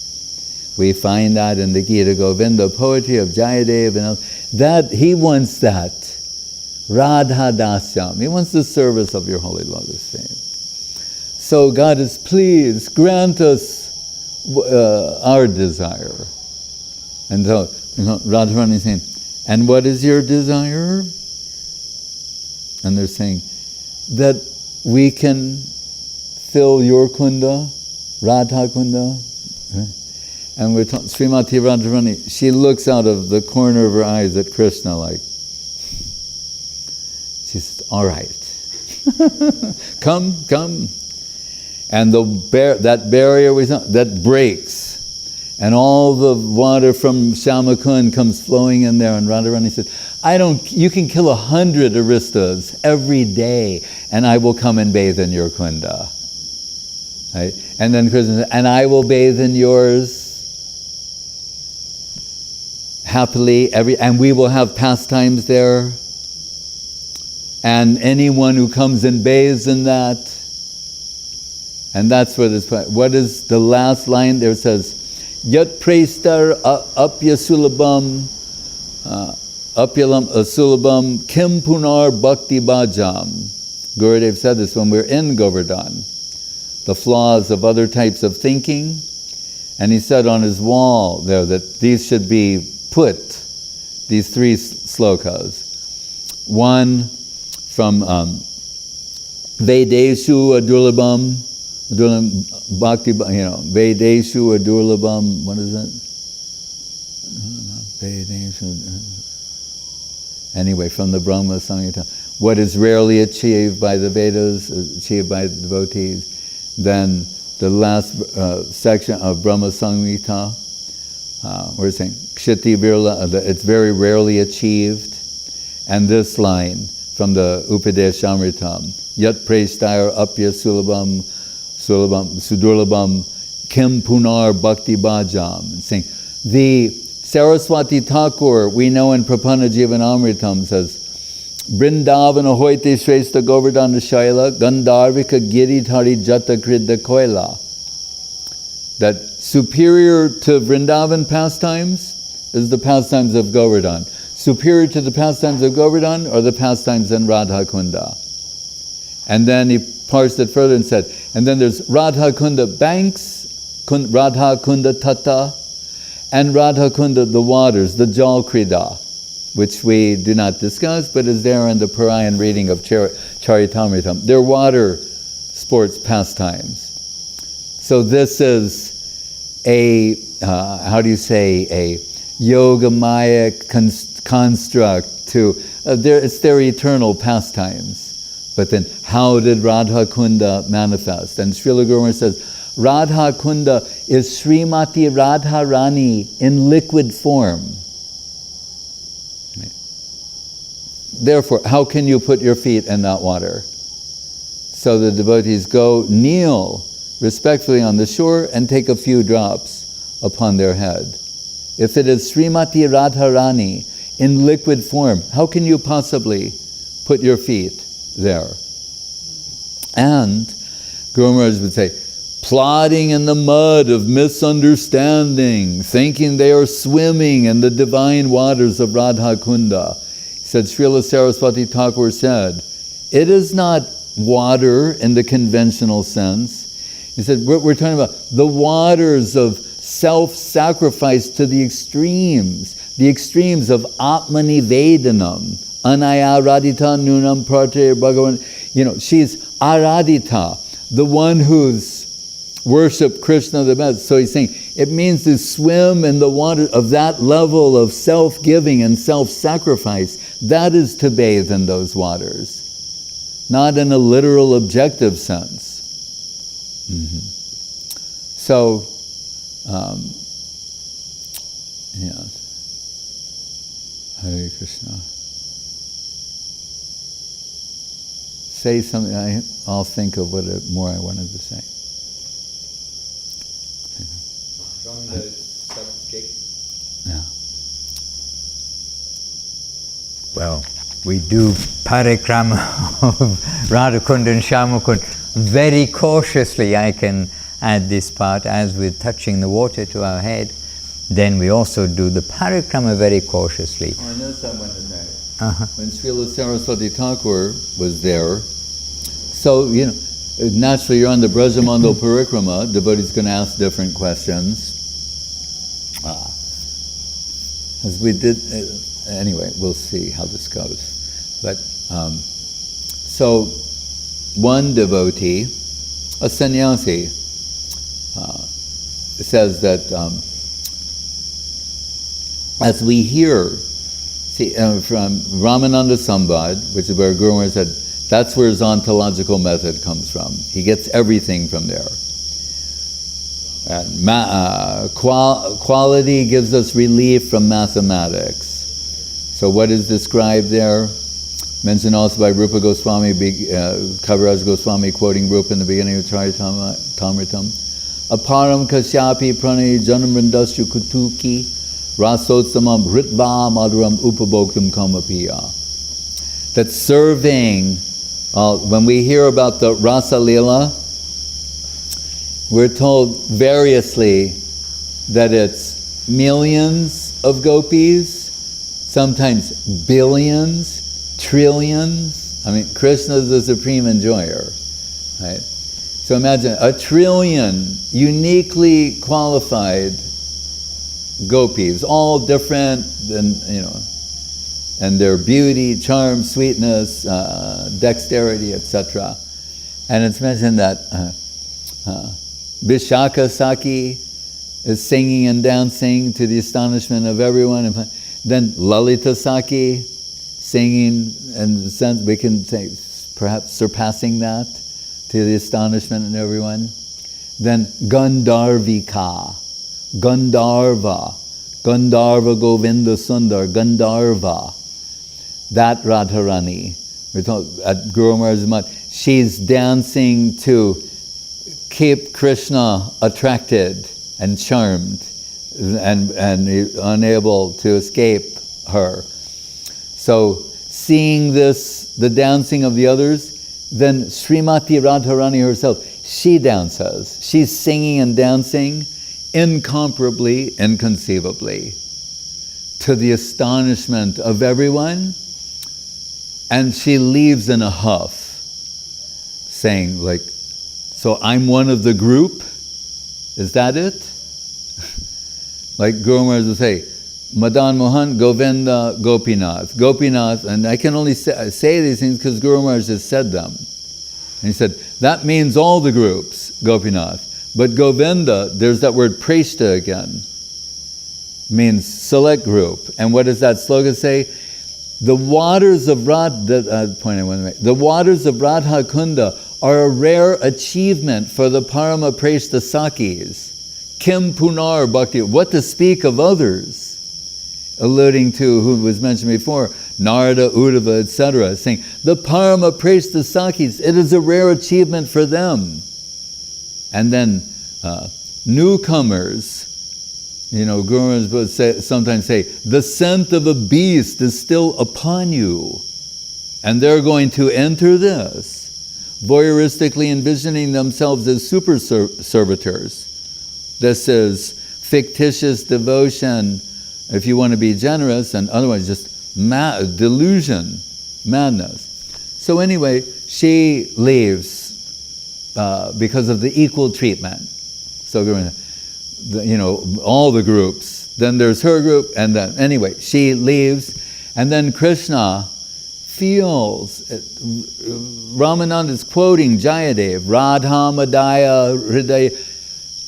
We find that in the Gita Govinda poetry of Jayadev and that he wants that. Radha-dasyam. He wants the service of your holy lotus feet. So God is pleased, grant us our desire. And so Radharani is saying, and what is your desire? And they're saying, that we can fill your kunda, Radha-kunda. And we're talking, Srimati Radharani, she looks out of the corner of her eyes at Krishna like, she says, all right, come. And that barrier that breaks. And all the water from Shyama-kunda comes flowing in there. And Radharani said, you can kill 100 aristas every day, and I will come and bathe in your kunda. Right? And then Krishna said, and I will bathe in yours happily, and we will have pastimes there. And anyone who comes and bathes in that, and that's what is the last line there? It says, Yat prestar apya sulabam apyalam asulabam kim punar bhakti bhajam. Gurudev said this when we're in Govardhan. The flaws of other types of thinking. And he said on his wall there that these should be put, these 3 slokas. One from Vedeshu Adurlabam, Bhakti, Vedeshu Adurlabam, what is it? Vedeshu. Anyway, from the Brahma Samhita. What is rarely achieved by the Vedas, achieved by the devotees. Then the last section of Brahma Samhita, we're saying, Kshiti Virla, it's very rarely achieved. And this line from the Upadeshamritam, Yat Prestayar Apya Sulabam Sudurlabam Kim Punar Bhakti Bhajam. Saying, the Saraswati Thakur, we know in Prapana Jivanamritam says, Brindavana hoite Shrestha Govardhan Shaila Gandharvika Giridhari Jata Kridda Koila. That superior to Vrindavan pastimes is the pastimes of Govardhan. Superior to the pastimes of Govardhan are the pastimes in Radha-kunda. And then he parsed it further and said, and then there's Radha-kunda banks, Radha-kunda tata, and Radha-kunda the waters, the Jal Krida, which we do not discuss, but is there in the Parayan reading of Charitamritam. They're water sports pastimes. So this is a yogamaya construct to, it's their eternal pastimes. But then, how did Radha-kunda manifest? And Srila Govinda says, Radha-kunda is Srimati Radharani in liquid form. Therefore, how can you put your feet in that water? So the devotees go kneel respectfully on the shore and take a few drops upon their head. If it is Srimati Radharani in liquid form, how can you possibly put your feet there? And Guru Maharaj would say, plodding in the mud of misunderstanding, thinking they are swimming in the divine waters of Radha-kunda. He said, Srila Saraswati Thakur said, it is not water in the conventional sense. He said, we're talking about the waters of self-sacrifice to the extremes of Atmani Vedanam, Anaya Radita Nunam Prate Bhagavan. She's Aradita, the one who's worshipped Krishna the best. So he's saying, it means to swim in the water of that level of self-giving and self-sacrifice. That is to bathe in those waters. Not in a literal objective sense. Mm-hmm. So, Hare Krishna. Say something, I'll think of what more I wanted to say. From the subject? Yeah. Well, we do Parikrama of Radha-kunda and Shyama-kunda very cautiously. I can add this part, as we're touching the water to our head, then we also do the Parikrama very cautiously. Oh, I know someone in there. When Srila Saraswati Thakur was there, so, naturally you're on the Brajamandal Parikrama, devotee's going to ask different questions. As we did, anyway, we'll see how this goes. But, so one devotee, a sannyasi, says that as we hear, from Ramananda Sambad, which is where Guru Maharaj said, that's where his ontological method comes from. He gets everything from there. And quality gives us relief from mathematics. So what is described there? Mentioned also by Rupa Goswami, Kaviraj Goswami quoting Rupa in the beginning of Charitamritam. Aparam kasyapi pranay janamrindasya kutuki rasotsamam ritva madhuram upabhoktam kamapiya. That serving, when we hear about the Rasa Lila, we're told variously that it's millions of gopis, sometimes billions, trillions. I mean, Krishna is the supreme enjoyer, right? So imagine 1 trillion uniquely qualified gopis, all different, and their beauty, charm, sweetness, dexterity, etc. And it's mentioned that Vishaka Saki is singing and dancing to the astonishment of everyone. And then Lalita Saki singing, and in a sense we can say perhaps surpassing that to the astonishment of everyone. Then Gandharvika, Gandharva Govinda Sundar, Gandharva, that Radharani. We're told at Guru Maharaj's Mat, she's dancing to keep Krishna attracted and charmed and unable to escape her. So seeing this, the dancing of the others, then Srimati Radharani herself, she dances. She's singing and dancing incomparably, inconceivably, to the astonishment of everyone. And she leaves in a huff, saying like, so I'm one of the group? Is that it? Like Guru Maharaj will say, Madan Mohan, Govinda, Gopinath, and I can only say these things because Guru Maharaj has said them. And he said, that means all the groups, Gopinath. But Govinda, there's that word preshta again, means select group. And what does that slogan say? The waters of Radha-kunda are a rare achievement for the Parama Preshta Sakis. Kim Punar Bhakti, what to speak of others? Alluding to who was mentioned before, Narada, Uddhava, etc. Saying, the Parama Preshta Sakis, it is a rare achievement for them. And then newcomers, Gurus would sometimes say, the scent of a beast is still upon you. And they're going to enter this, voyeuristically envisioning themselves as super servitors. This is fictitious devotion, if you want to be generous, and otherwise just delusion, madness. So anyway, she leaves because of the equal treatment. So, all the groups. Then there's her group, and then, anyway, she leaves, and then Krishna feels, Ramananda is quoting Jayadev, Radha Madaya Hridaya,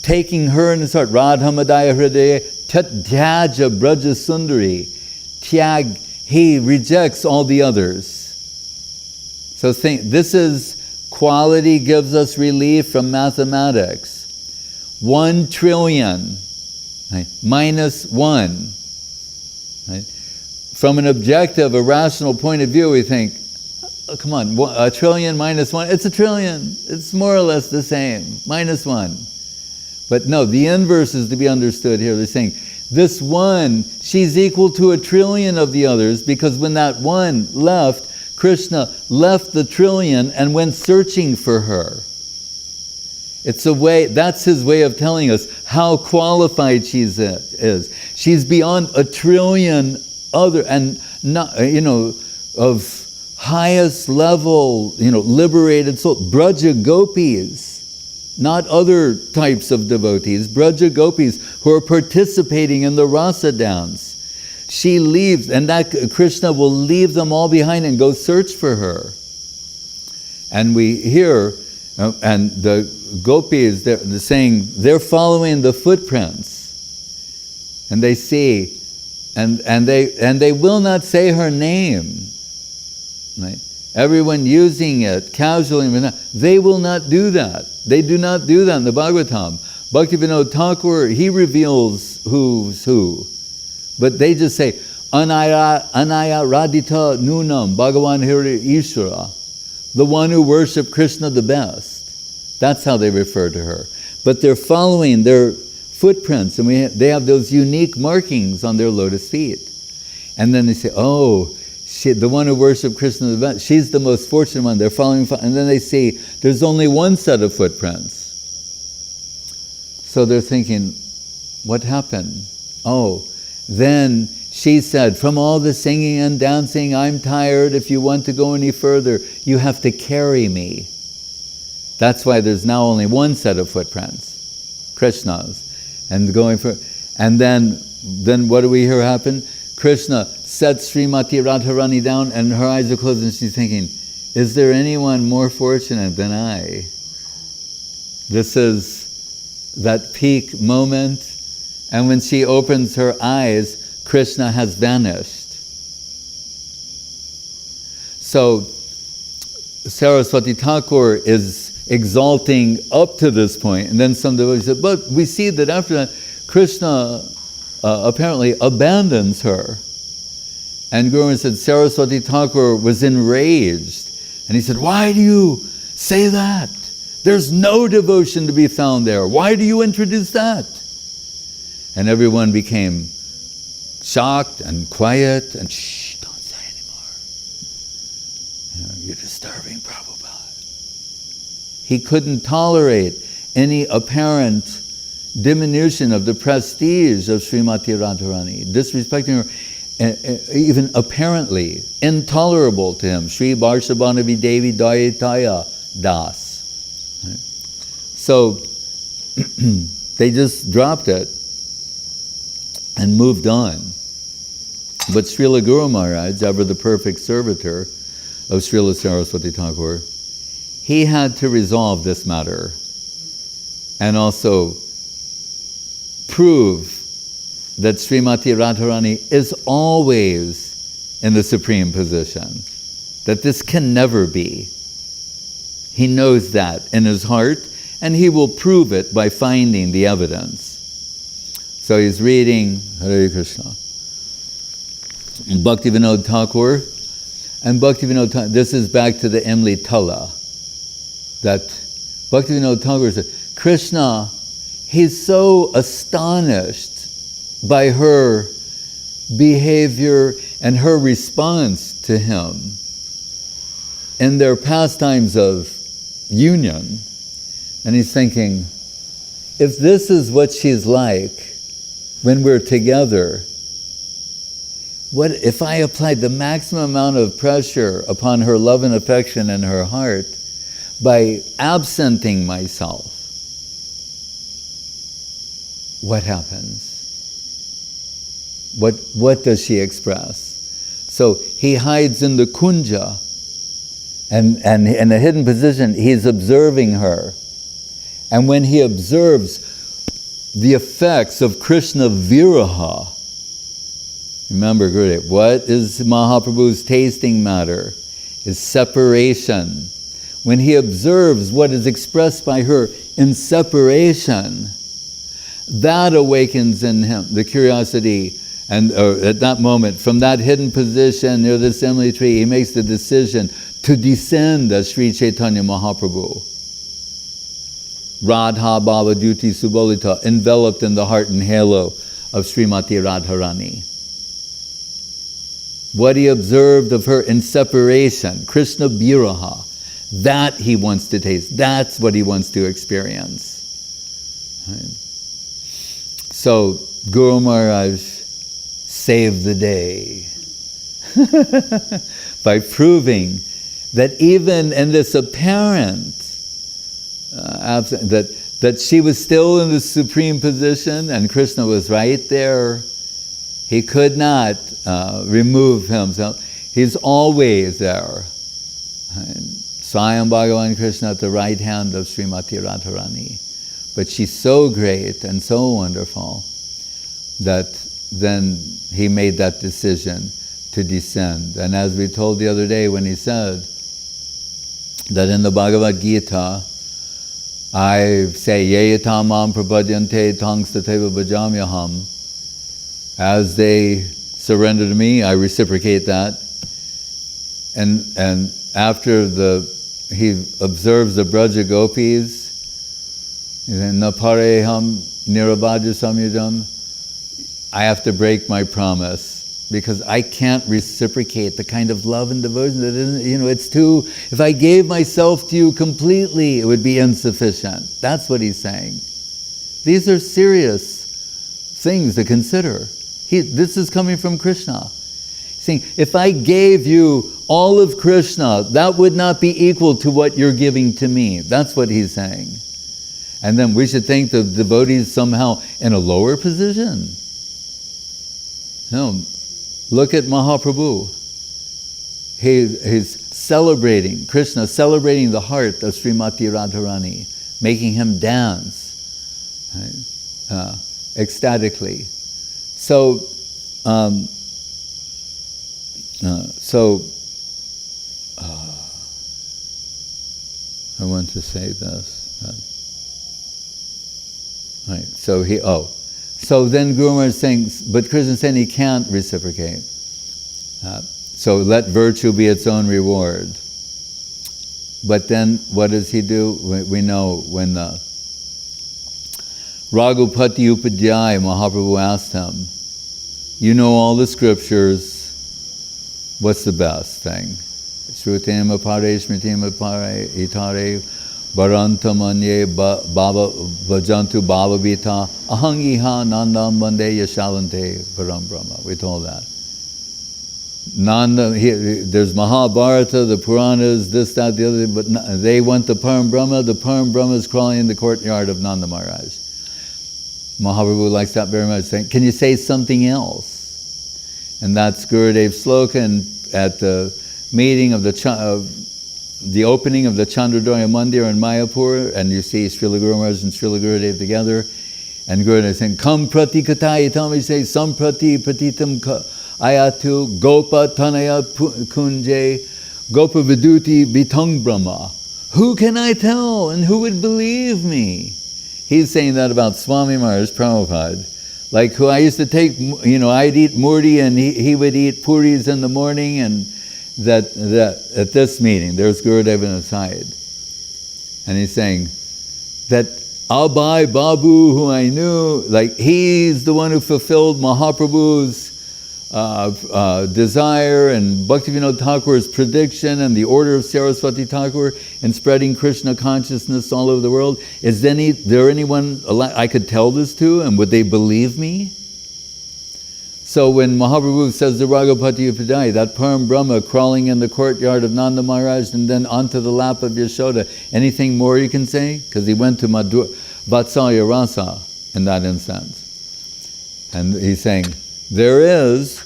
taking her in his heart, Radha Madaya Hridaya, Tat Dhyaja Braja Sundari, Tyag, he rejects all the others. So this is quality gives us relief from mathematics. 1 trillion, right, minus 1. Right? From an objective, a rational point of view, we think, oh, come on, 1 trillion minus 1, it's 1 trillion. It's more or less the same, minus 1. But no, the inverse is to be understood here. They're saying, this 1, she's equal to 1 trillion of the others, because when that 1 left, Krishna left the trillion and went searching for her. It's a way, that's his way of telling us how qualified she is. She's beyond 1 trillion other, and not, of highest level, liberated soul, Braja Gopis, not other types of devotees, Braja Gopis who are participating in the rasa dance. She leaves, and that Krishna will leave them all behind and go search for her. And we hear, and the gopis, they're saying, they're following the footprints. And they see, and they will not say her name. Right? Everyone using it casually, they will not do that. They do not do that in the Bhagavatam. Bhaktivinoda Thakur, he reveals who's who. But they just say, Anaya Radhita Nunam, Bhagavan Hiri Ishvara, the one who worshiped Krishna the best. That's how they refer to her. But they're following their footprints, and they have those unique markings on their lotus feet. And then they say, oh, the one who worshiped Krishna the best, she's the most fortunate one. They're following, and then they see there's only one set of footprints. So they're thinking, what happened? Oh, then she said, from all the singing and dancing, I'm tired. If you want to go any further, you have to carry me. That's why there's now only one set of footprints, Krishna's. And then what do we hear happen? Krishna sets Srimati Radharani down, and her eyes are closed, and she's thinking, is there anyone more fortunate than I? This is that peak moment. And when she opens her eyes, Krishna has vanished. So Saraswati Thakur is exalting up to this point, and then some devotees said, but we see that after that, Krishna apparently abandons her. And Guru said, Saraswati Thakur was enraged. And he said, why do you say that? There's no devotion to be found there. Why do you introduce that? And everyone became shocked and quiet and shh, don't say anymore. You're disturbing Prabhupada. He couldn't tolerate any apparent diminution of the prestige of Srimati Radharani, disrespecting her, even apparently intolerable to him. Sri Varshabhanavi Devi Dayataya Das. Right? So they just dropped it and moved on. But Srila Guru Maharaj, ever the perfect servitor of Srila Saraswati Thakur, he had to resolve this matter and also prove that Srimati Radharani is always in the supreme position, that this can never be. He knows that in his heart, and he will prove it by finding the evidence. So he's reading Hare Krishna. Bhaktivinoda Thakur, and Bhaktivinoda Thakur, this is back to the Imli Tala, that Bhaktivinoda Thakur said, Krishna, he's so astonished by her behavior and her response to him in their pastimes of union. And he's thinking, if this is what she's like when we're together, what if I applied the maximum amount of pressure upon her love and affection in her heart by absenting myself? What happens? What does she express? So he hides in the kunja, and in a hidden position, he's observing her. And when he observes the effects of Krishna viraha, remember, Gurudev, what is Mahaprabhu's tasting matter? Is separation. When he observes what is expressed by her in separation, that awakens in him the curiosity. And at that moment, from that hidden position near the assembly tree, he makes the decision to descend as Sri Chaitanya Mahaprabhu. Radha Bhavaduti Subolita, enveloped in the heart and halo of Srimati Radharani. What he observed of her in separation, Krishna Viraha, that he wants to taste. That's what he wants to experience. Right? So Guru Maharaj saved the day by proving that even in this apparent that she was still in the supreme position and Krishna was right there, he could not remove himself. He's always there. And Swayam Bhagavan Krishna at the right hand of Srimati Radharani. But she's so great and so wonderful that then he made that decision to descend. And as we told the other day when he said that in the Bhagavad Gita, I say, Yeyata mam prapadyante tangstateva bhajamyaham. As they surrender to me, I reciprocate that. And after he observes the Braja Gopis, Napareham nirabhaja samyudam, I have to break my promise because I can't reciprocate the kind of love and devotion that isn't, it's too, if I gave myself to you completely, it would be insufficient. That's what he's saying. These are serious things to consider. This is coming from Krishna. He's saying, if I gave you all of Krishna, that would not be equal to what you're giving to me. That's what he's saying. And then we should think the devotees somehow in a lower position. No, look at Mahaprabhu. He's celebrating, Krishna celebrating the heart of Srimati Radharani, making him dance ecstatically. So I want to say this. Right. So then Guru Maharaj is saying, but Krishna is saying he can't reciprocate. So let virtue be its own reward. But then what does he do? We know when Raghupati Upadhyaya, Mahaprabhu asked him, you know all the scriptures, what's the best thing? Shrutim apare, smritim apare, itare, Bharanta manye baba vajantu baba vita ahangiha nandam bande yashalante param brahma. We told that. Nanda, there's Mahabharata, the Puranas, this, that, the other, but they went to Param Brahma. The Param Brahma is crawling in the courtyard of Nanda Maharaj. Mahaprabhu likes that very much, saying, can you say something else? And that's Gurudev's sloka, and at the meeting of the opening of the Chandradoya Mandir in Mayapur, and you see Srila Guru Maharaj and Srila Gurudev together, and Gurudev is saying, Kam prati katai, tell me, say, samprati patitam ayatu, gopa tanaya kunje, gopa viduti bitang brahma. Who can I tell, and who would believe me? He's saying that about Swami Maharaj Prabhupada. Like who I used to take, I'd eat murti, and he would eat puris in the morning, and that at this meeting, there's Gurudev on his side. And he's saying that Abai Babu, who I knew, like he's the one who fulfilled Mahaprabhu's desire and Bhaktivinoda Thakur's prediction and the order of Saraswati Thakur in spreading Krishna consciousness all over the world. Is there anyone I could tell this to, and would they believe me? So when Mahaprabhu says the Raghupati Upadhyaya, that Param Brahma crawling in the courtyard of Nanda Maharaj and then onto the lap of Yashoda, anything more you can say? Because he went to Vatsalya Rasa in that instance. And he's saying, there is,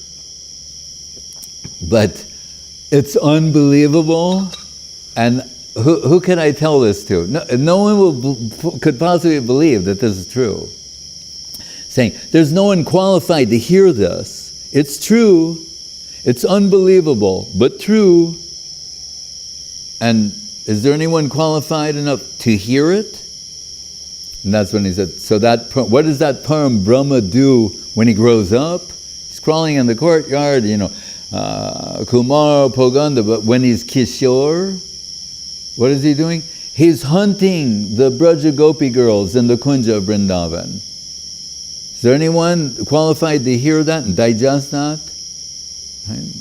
but it's unbelievable, and who can I tell this to? No one could possibly believe that this is true. Saying, there's no one qualified to hear this. It's true, it's unbelievable, but true. And is there anyone qualified enough to hear it? And that's when he said, so what does that Param Brahma do when he grows up? He's crawling in the courtyard, Kumar, Poganda, but when he's Kishore, what is he doing? He's hunting the Braja Gopi girls in the Kunja of Vrindavan. Is there anyone qualified to hear that and digest that? Right?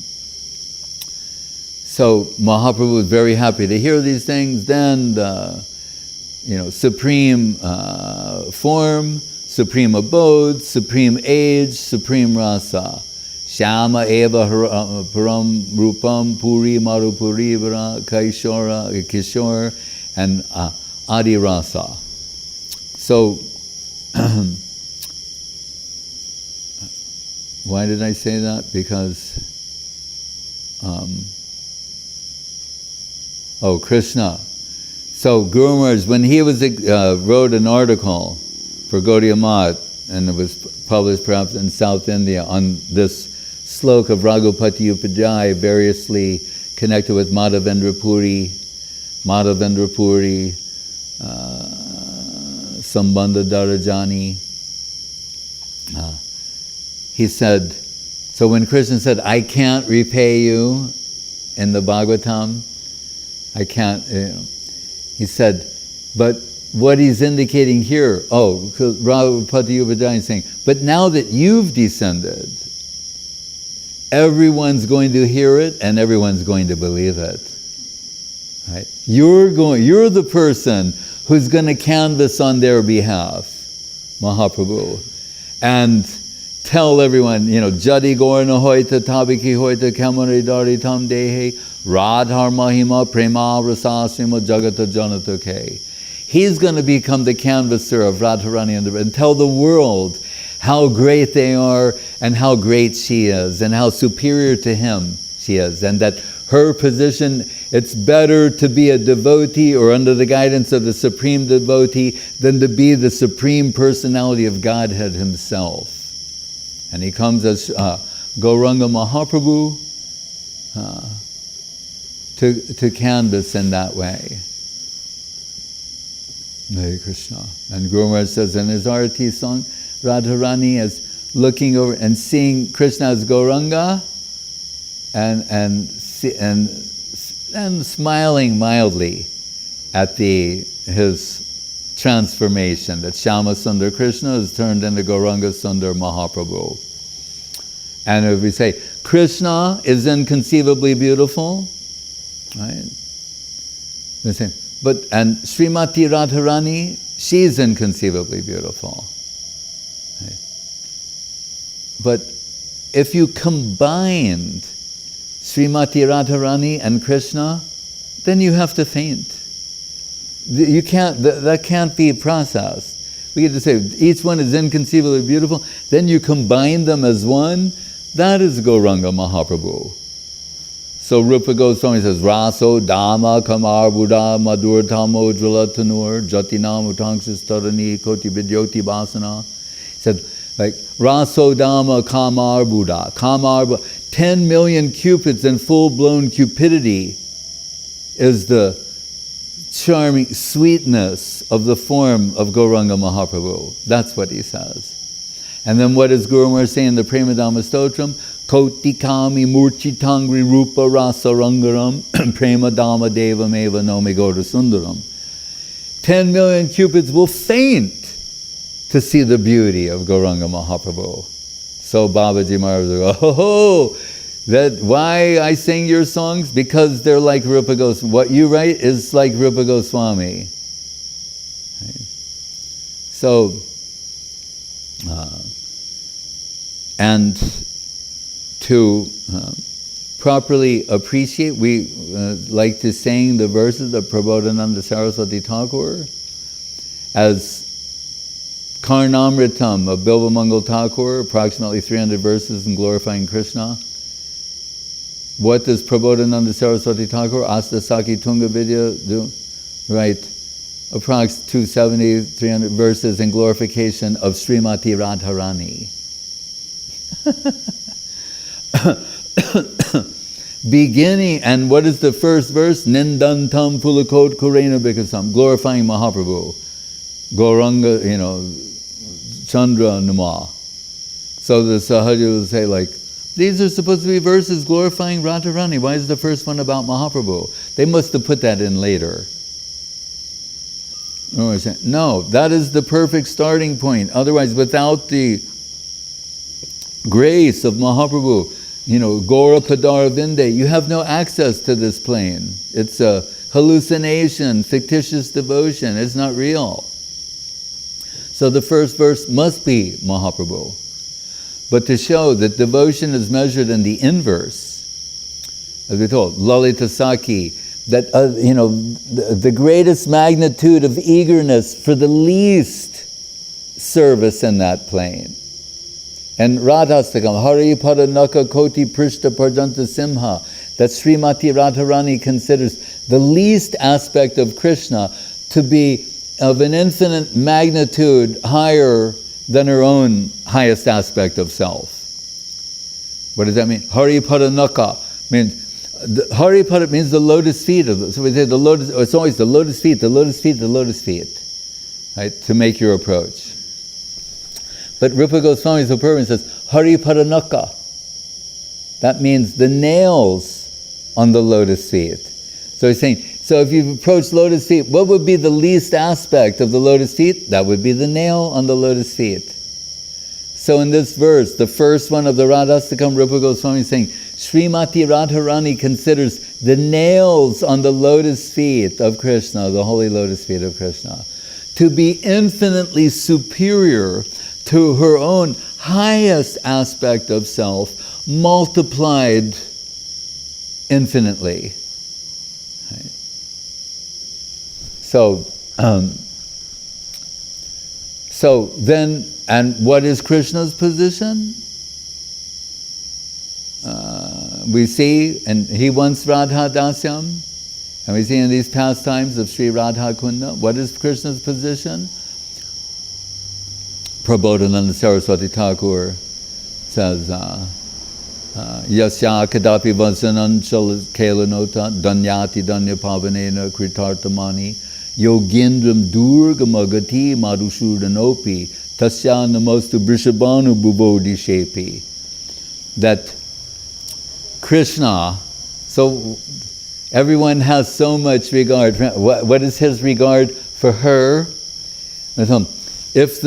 So Mahaprabhu was very happy to hear these things. Then the supreme form, supreme abode, supreme age, supreme rasa. Shyama eva param rupam puri marupuri vara kishore and adi rasa. So why did I say that? Because Oh, Krishna. So Guru Maharaj, when he was wrote an article for Gaudiya Math, and it was published perhaps in South India on this sloka of Raghupati Upadhyay, variously connected with Madhavendra Puri, Sambandha Darajani. He said, so when Krishna said, I can't repay you in the Bhagavatam, I can't, he said, but what he's indicating here, because Raghupati Upadhyay is saying, but now that you've descended, everyone's going to hear it and everyone's going to believe it. Right? You're the person who's going to canvass on their behalf, Mahaprabhu, and tell everyone, Jadi Gorna Hoita Tabiki Hoita Kamari Dari Tam Dehe Radhar Mahima Prema Rasasima Jagata Janata Ke. He's going to become the canvasser of Radharani and tell the world how great they are and how great she is and how superior to him she is, and that her position, it's better to be a devotee or under the guidance of the supreme devotee than to be the supreme personality of Godhead himself. And he comes as Gauranga Mahaprabhu to canvas in that way. Hare Krishna. And Guru Maharaj says in his Arati song, Radharani is looking over and seeing Krishna as Gauranga and smiling mildly at his transformation, that Shyama-sundar Krishna is turned into Gauranga-sundar Mahaprabhu. And if we say, Krishna is inconceivably beautiful, right? We say, and Srimati Radharani, she's inconceivably beautiful. Right? But if you combined Srimati Radharani and Krishna, then you have to faint. You can't. That can't be processed. We get to say each one is inconceivably beautiful. Then you combine them as one. That is Gauranga Mahaprabhu. So Rupa Goswami says, Raso Dhamma Kamar Buddha Madur Tamo Jvala Tanur Jatinam Utangsis Tarani Koti Vidyoti Basana. He said, like, Raso Dhamma Kamar Buddha. 10 million cupids in full-blown cupidity is the charming sweetness of the form of Gauranga Mahaprabhu. That's what he says. And then what does Guru Maharaj say in the Premadhamma Stotram? Koti kami murchitangri rupa rasa rangaram premadhamma devam eva nomi goda sundaram. 10 million cupids will faint to see the beauty of Gauranga Mahaprabhu. So Babaji Maharaj will go, oh, that why I sing your songs? Because they're like Rupa Goswami. What you write is like Rupa Goswami. Right? So, and to properly appreciate, we like to sing the verses of Prabodhananda Saraswati Thakur as Karnamritam of Bilvamangal Thakur, approximately 300 verses in glorifying Krishna. What does Prabodhananda Saraswati Thakur, Astasaki Tunga Vidya do? Right, approximately 270, 300 verses in glorification of Srimati Radharani. Beginning, and what is the first verse? Nindantam Pulakot Kurena Bikasam, glorifying Mahaprabhu. Gauranga, Chandra Nama. So the Sahaja will say, like, these are supposed to be verses glorifying Radharani. Why is the first one about Mahaprabhu? They must have put that in later. No, that is the perfect starting point. Otherwise, without the grace of Mahaprabhu, Gaura Padara Vinde, you have no access to this plane. It's a hallucination, fictitious devotion. It's not real. So the first verse must be Mahaprabhu. But to show that devotion is measured in the inverse, as we told, Lalita Saki, that the greatest magnitude of eagerness for the least service in that plane. And Radha-dasyam, Hari Padanaka Koti Prishta Parjanta Simha, that Srimati Radharani considers the least aspect of Krishna to be of an infinite magnitude higher than her own highest aspect of self. What does that mean? Haripadanaka means, Haripada means the lotus feet of the, so we say the lotus, it's always the lotus feet, the lotus feet, the lotus feet, right, to make your approach. But Rupa Goswami so perfect says, Haripadanaka. That means the nails on the lotus feet. So he's saying, so if you approach lotus feet, what would be the least aspect of the lotus feet? That would be the nail on the lotus feet. So in this verse, the first one of the Radha-dasyam, Rupa Goswami is saying, Srimati Radharani considers the nails on the lotus feet of Krishna, the holy lotus feet of Krishna, to be infinitely superior to her own highest aspect of self, multiplied infinitely. Right? So then, and what is Krishna's position? We see, and he wants Radha-dasyam, and we see in these pastimes of Sri Radha-kunda, what is Krishna's position? Prabodhananda Saraswati Thakur says, Yasya kadapi vasananchal kelanota danyati danya pavanena kritartamani yogendram durgamagati Madhusudanopi tasya namostu brishabhanu bhuvodi shepi. That Krishna, so everyone has so much regard. What is his regard for her? If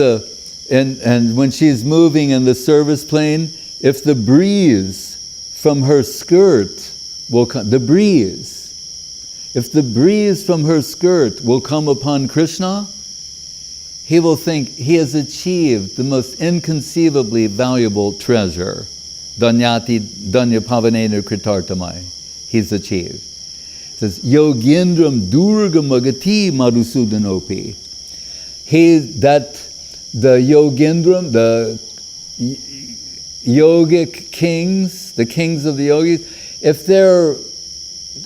and when she's moving in the service plane, if the breeze from her skirt will come, if the breeze from her skirt will come upon Krishna, he will think he has achieved the most inconceivably valuable treasure. Danyati danya pavanena kritartamai. He's achieved. It says, Yogendram durga magati Madhusudanopi. The Yogendram, the yogic kings, the kings of the yogis, if they're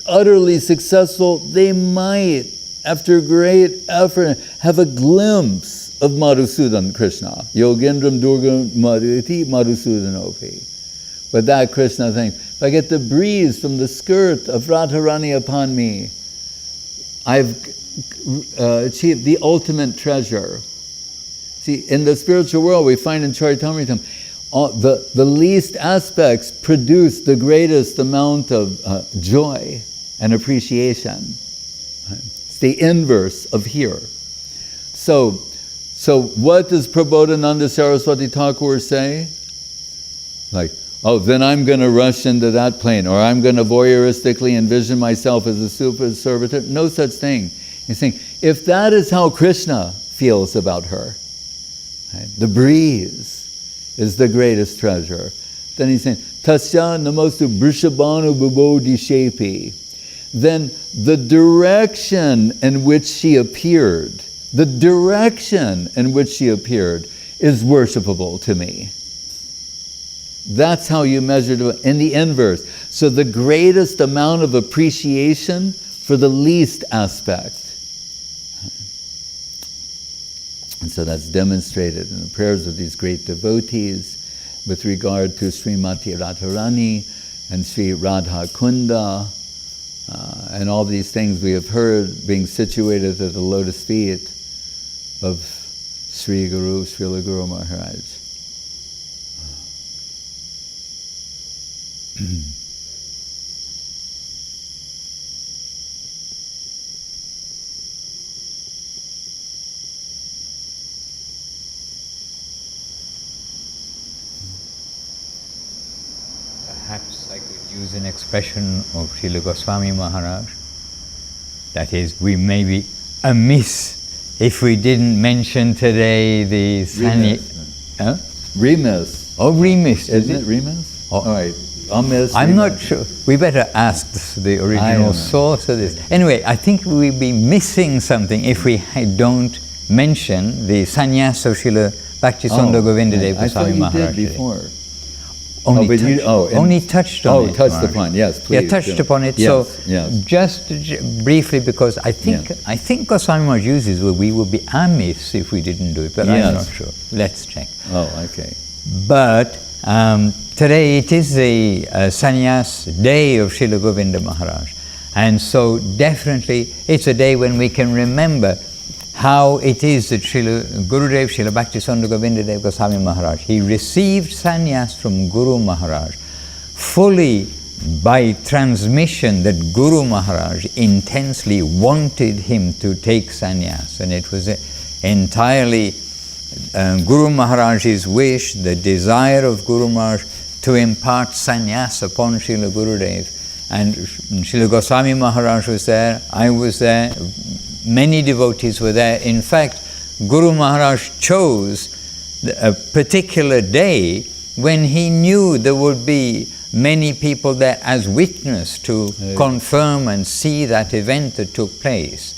utterly successful, they might, after great effort, have a glimpse of Madhusudan Krishna. Yogendram durga madhiti Madhusudanopi. But that Krishna thinks, if I get the breeze from the skirt of Radharani upon me, I've achieved the ultimate treasure. See, in the spiritual world, we find in Charitamritam, the least aspects produce the greatest amount of joy and appreciation. It's the inverse of here. So what does Prabodhananda Saraswati Thakur say? Like, oh, then I'm going to rush into that plane, or I'm going to voyeuristically envision myself as a super servitor. No such thing. He's saying, if that is how Krishna feels about her, right, the breeze is the greatest treasure, then he's saying, Tasya namostu brishabhanu bhuvodi shepi. Then the direction in which she appeared, is worshipable to me. That's how you measure it in the inverse. So the greatest amount of appreciation for the least aspect. And so that's demonstrated in the prayers of these great devotees with regard to Srimati Radharani and Sri Radha-kunda, and all these things we have heard being situated at the lotus feet of Sri Guru, Srila Guru Maharaj. Perhaps I could use an expression of Srila Goswami Maharaj. That is, we may be amiss if we didn't mention today the Remiss. Oh, remiss. Isn't it remiss? Oh. All right. I'm not sure. We better ask the original source of this. Anyway, I think we'd be missing something if we don't mention the sannyas of Srila Bhaktisundar Govinda Goswami Maharaj. I thought you did before. Only touched on it. Touched upon, yes, please. Yeah, touched upon it. Yes, so yes. just briefly, because I think Goswami Maharaj uses we would be amiss if we didn't do it, but I'm not sure. Let's check. Oh, okay. But today it is the sannyas day of Srila Govinda Maharaj, and so definitely it's a day when we can remember how it is that Srila Gurudev, Srila Bhaktisandra Govinda Dev Goswami Maharaj, he received sannyas from Guru Maharaj fully by transmission that Guru Maharaj intensely wanted him to take sannyas, and it was entirely Guru Maharaj's wish, the desire of Guru Maharaj to impart sannyas upon Srila Gurudev. And Srila Goswami Maharaj was there, I was there, many devotees were there. In fact, Guru Maharaj chose a particular day when he knew there would be many people there as witness to confirm and see that event that took place.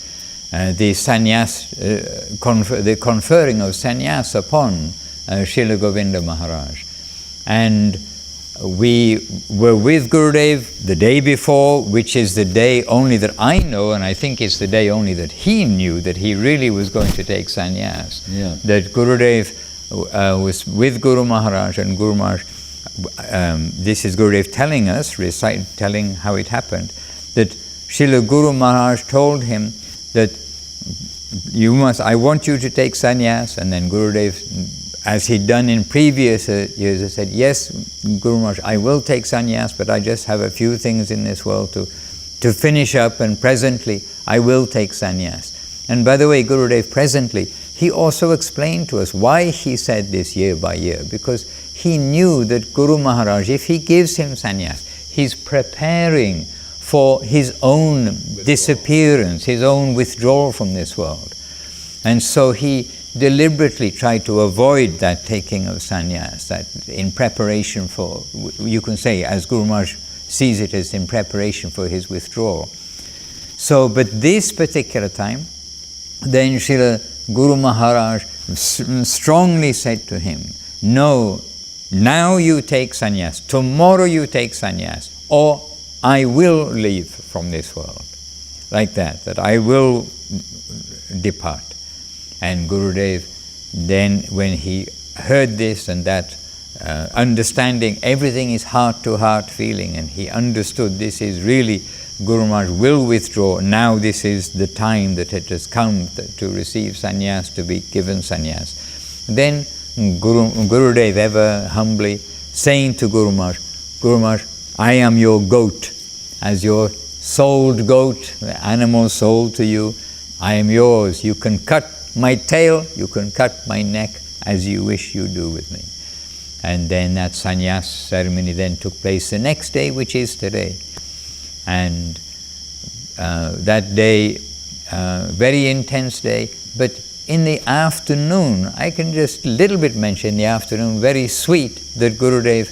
The sannyas, the conferring of sannyas upon Srila Govinda Maharaj. And we were with Gurudev the day before, which is the day only that I know, and I think it's the day only that he knew that he really was going to take sannyas. Yeah. That Gurudev was with Guru Maharaj, and Guru Maharaj, this is Gurudev telling us, telling how it happened, that Srila Guru Maharaj told him that I want you to take sannyas, and then Gurudev, as he'd done in previous years, he said, yes, Guru Maharaj, I will take sannyas, but I just have a few things in this world to finish up, and presently I will take sannyas. And by the way, Gurudev presently, he also explained to us why he said this year by year, because he knew that Guru Maharaj, if he gives him sannyas, he's preparing for his own disappearance, his own withdrawal from this world. And so he deliberately tried to avoid that taking of sannyas, that in preparation for, you can say, as Guru Maharaj sees it, as in preparation for his withdrawal. So, but this particular time, then Srila Guru Maharaj strongly said to him, no, now you take sannyas, tomorrow you take sannyas, or I will leave from this world. Like that I will depart. And Gurudev, then when he heard this and that, understanding everything is heart-to-heart feeling, and he understood this is really, Guru Maharaj will withdraw, now this is the time that it has come to receive sannyas, to be given sannyas. Then Gurudev, ever humbly, saying to Guru Maharaj, I am your goat, as your sold goat, the animal sold to you, I am yours, you can cut my tail, you can cut my neck as you wish you do with me. And then that sannyas ceremony then took place the next day, which is today. And that day, very intense day, but in the afternoon, I can just a little bit mention the afternoon, very sweet that Gurudev,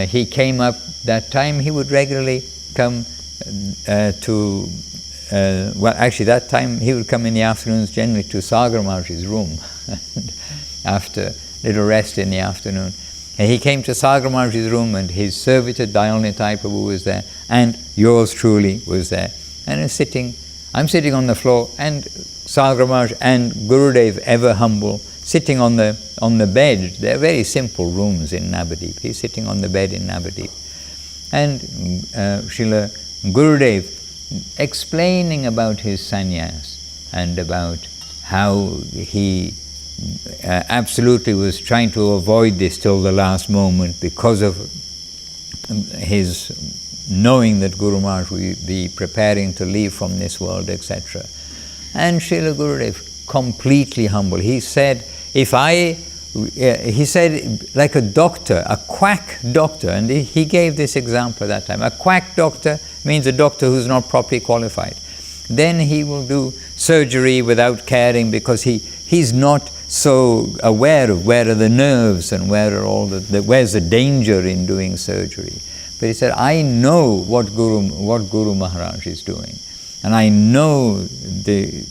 he came up that time, he would regularly come well, actually that time he would come in the afternoons generally to Sagar Maharaj's room after a little rest in the afternoon. And he came to Sagar Maharaj's room, and his servitor Dayalnitai Prabhu was there, and yours truly was there. And I'm sitting on the floor, and Sagar Maharaj and Gurudev, ever humble, sitting on the bed. They're very simple rooms in Navadip. He's sitting on the bed in Navadip. And Srila Gurudev explaining about his sannyas and about how he absolutely was trying to avoid this till the last moment because of his knowing that Guru Maharaj will be preparing to leave from this world, etc. And Srila Gurudev, completely humble, he said, he said, like a doctor, a quack doctor, and he gave this example at that time. A quack doctor means a doctor who's not properly qualified. Then he will do surgery without caring, because he's not so aware of where are the nerves and where are all where's the danger in doing surgery. But he said, I know what Guru Maharaj is doing, and I know the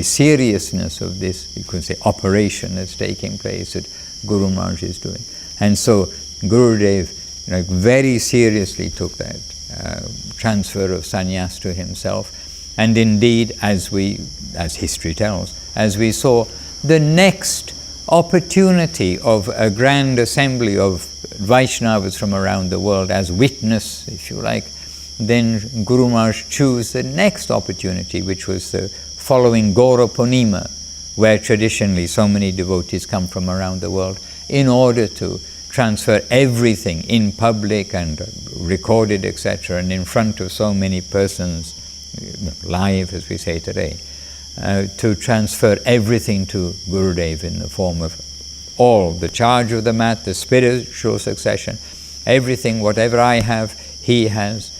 seriousness of this, you could say, operation that's taking place that Guru Maharaj is doing. And so Gurudev very seriously took that transfer of sannyas to himself. And indeed, as history tells, as we saw, the next opportunity of a grand assembly of Vaishnavas from around the world as witness, if you like, then Guru Maharaj chose the next opportunity, which was the following Gaura Purnima, where traditionally so many devotees come from around the world, in order to transfer everything in public and recorded, etc., and in front of so many persons, live, as we say today, to transfer everything to Gurudev in the form of all, the charge of the mat, the spiritual succession, everything, whatever I have, he has.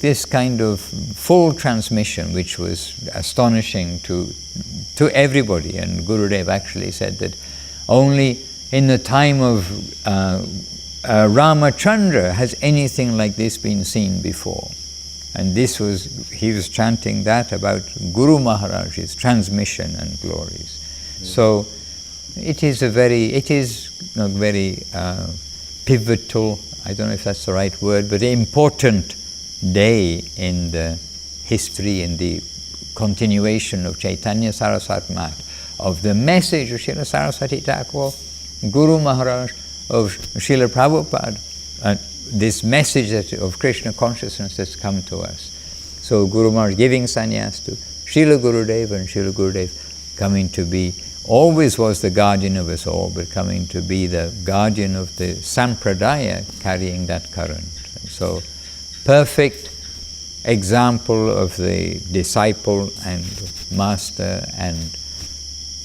This kind of full transmission, which was astonishing to everybody. And Gurudev actually said that only in the time of Ramachandra has anything like this been seen before. And he was chanting that about Guru Maharaj's transmission and glories. So it is a very pivotal, I don't know if that's the right word, but important day in the history, in the continuation of Chaitanya Saraswati Mat, of the message of Srila Saraswati Thakur, Guru Maharaj, of Srila Prabhupada, this message of Krishna consciousness has come to us. So Guru Maharaj giving sannyas to Srila Gurudev, and Srila Gurudev coming to be, always was the guardian of us all, but coming to be the guardian of the Sampradaya, carrying that current. And so perfect example of the disciple and master, and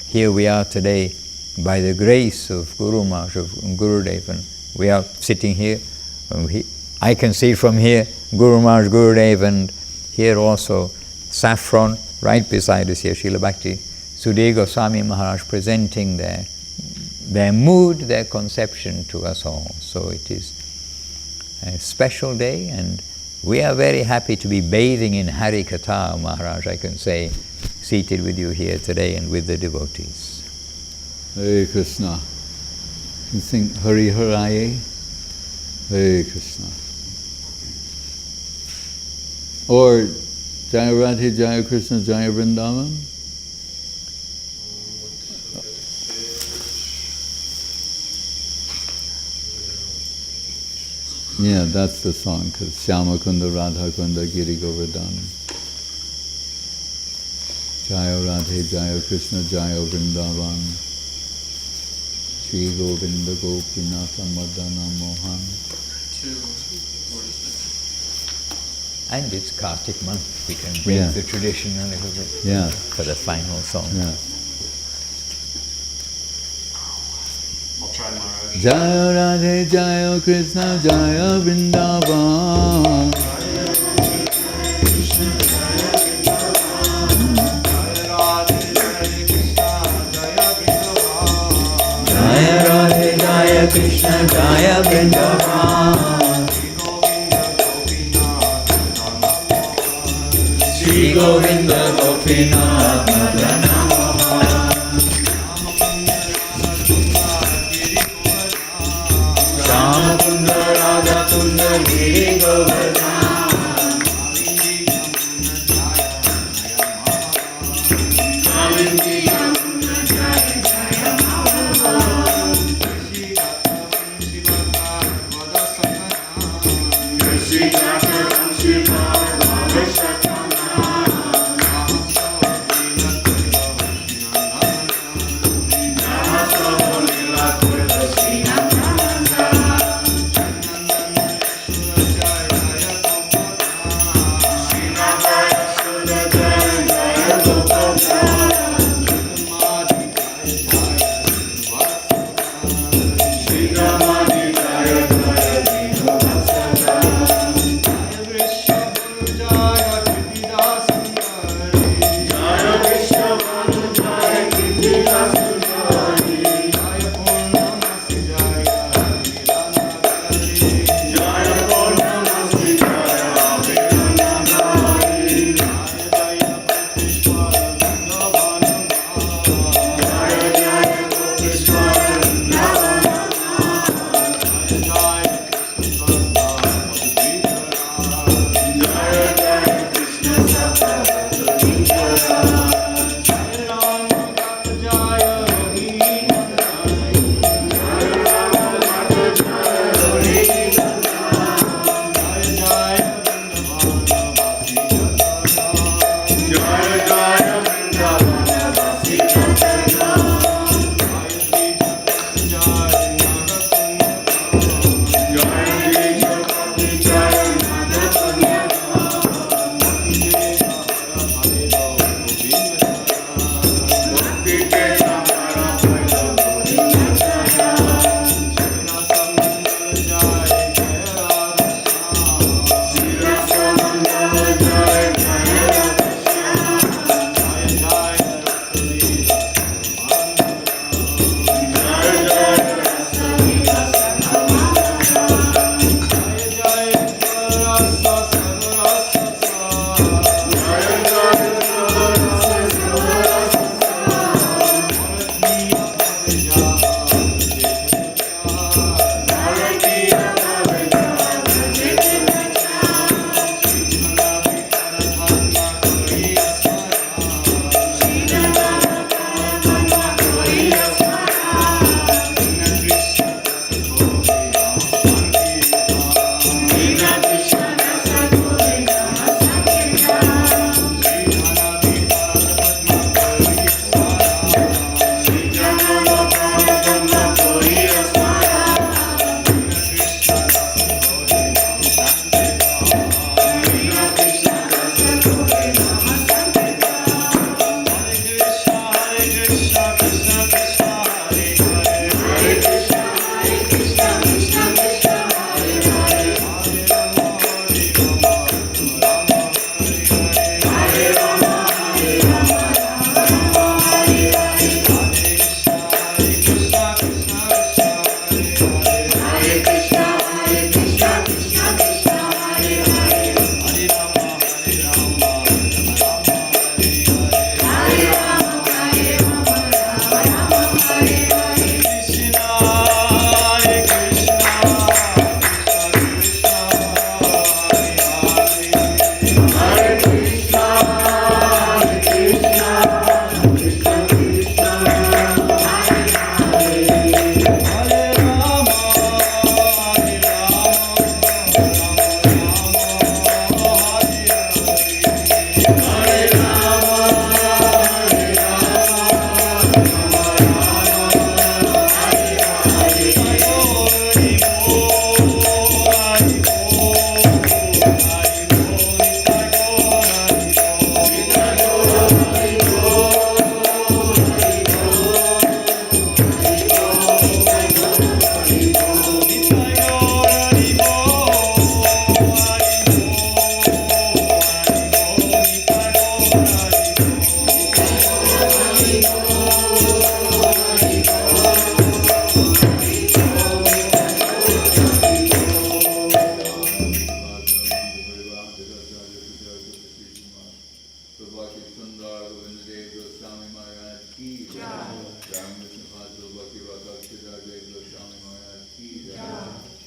here we are today by the grace of Guru Maharaj, of Gurudev, and we are sitting here. I can see from here Guru Maharaj, Gurudev, and here also Saffron, right beside us here, Srila Bhakti Sudhir Goswami Maharaj presenting their mood, their conception to us all. So it is a special day, and we are very happy to be bathing in Hari Katha, Maharaj, I can say, seated with you here today and with the devotees. Hare Krishna. You sing Hari Haraye. Hare Krishna. Or Jaya Radhe, Jaya Krishna, Jaya Vrindavan. Yeah, that's the song, because Shyama-kunda, Radha-kunda, Giri Govardhan. Jaya Radhe, Jaya Krishna, Jaya Vrindavan. Shri Govinda Gopinatha Madana Mohan. And it's Kartik month, we can bring the tradition a little bit for the final song. Yeah. I'll try Maharaj. Jaya Radhe, Jaya Krishna, Jaya Vrindavan. Jaya Radhe, Jaya Krishna, Jaya Vrindavan. Shri Govinda Gopinath Madana Mohan. Shyama-kunda, Radha-kunda, Giri Govardhan.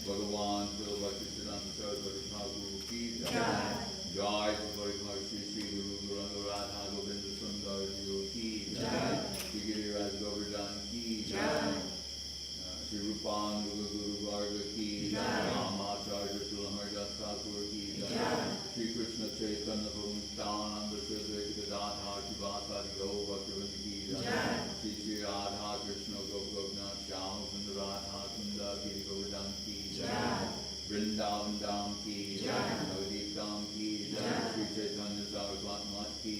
Bhagavan, Krishna and Saraswati Thakur ki Jai, Parikrama Sri Radha-Govinda Maharaja ki Govardhan ki Sri Rupan Guru Varga ki Srila Das Thakur ki Sri Krishna Chaitanya Prabhu Nityananda Sri Radha Shivasari Govardhan ki Sri Radha Krishna Govardhan Shyama-kunda and Radha-kunda Govardhan ki Vrindavan Dham ki Avadhut ki Sri Chaitanya Saraswati ki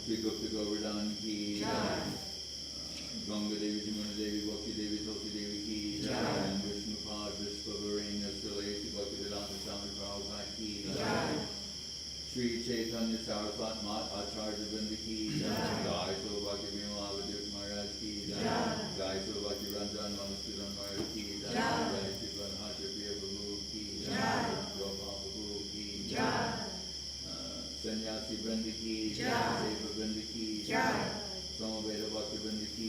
Sri Gupta Govardhan ki Ganga Devi, Jamuna Devi, Bhakti Devi, Tulsi Devi ki and Vishnu Pad, Vishwavaranya, Srila Govinda Maharaja ki Sri Chaitanya Saraswati Acharya Vrinda ki Jai Srila Bhakti Vimala Avadhut Maharaj ki Jai Srila Bhakti Ranjan Madhusudan Maharaj ki Jai Srila Haja Prabhu ki Gopal Prabhu ki Sannyasi Vrinda ki Seva Vrinda ki Samaveda Bhakti Vrinda ki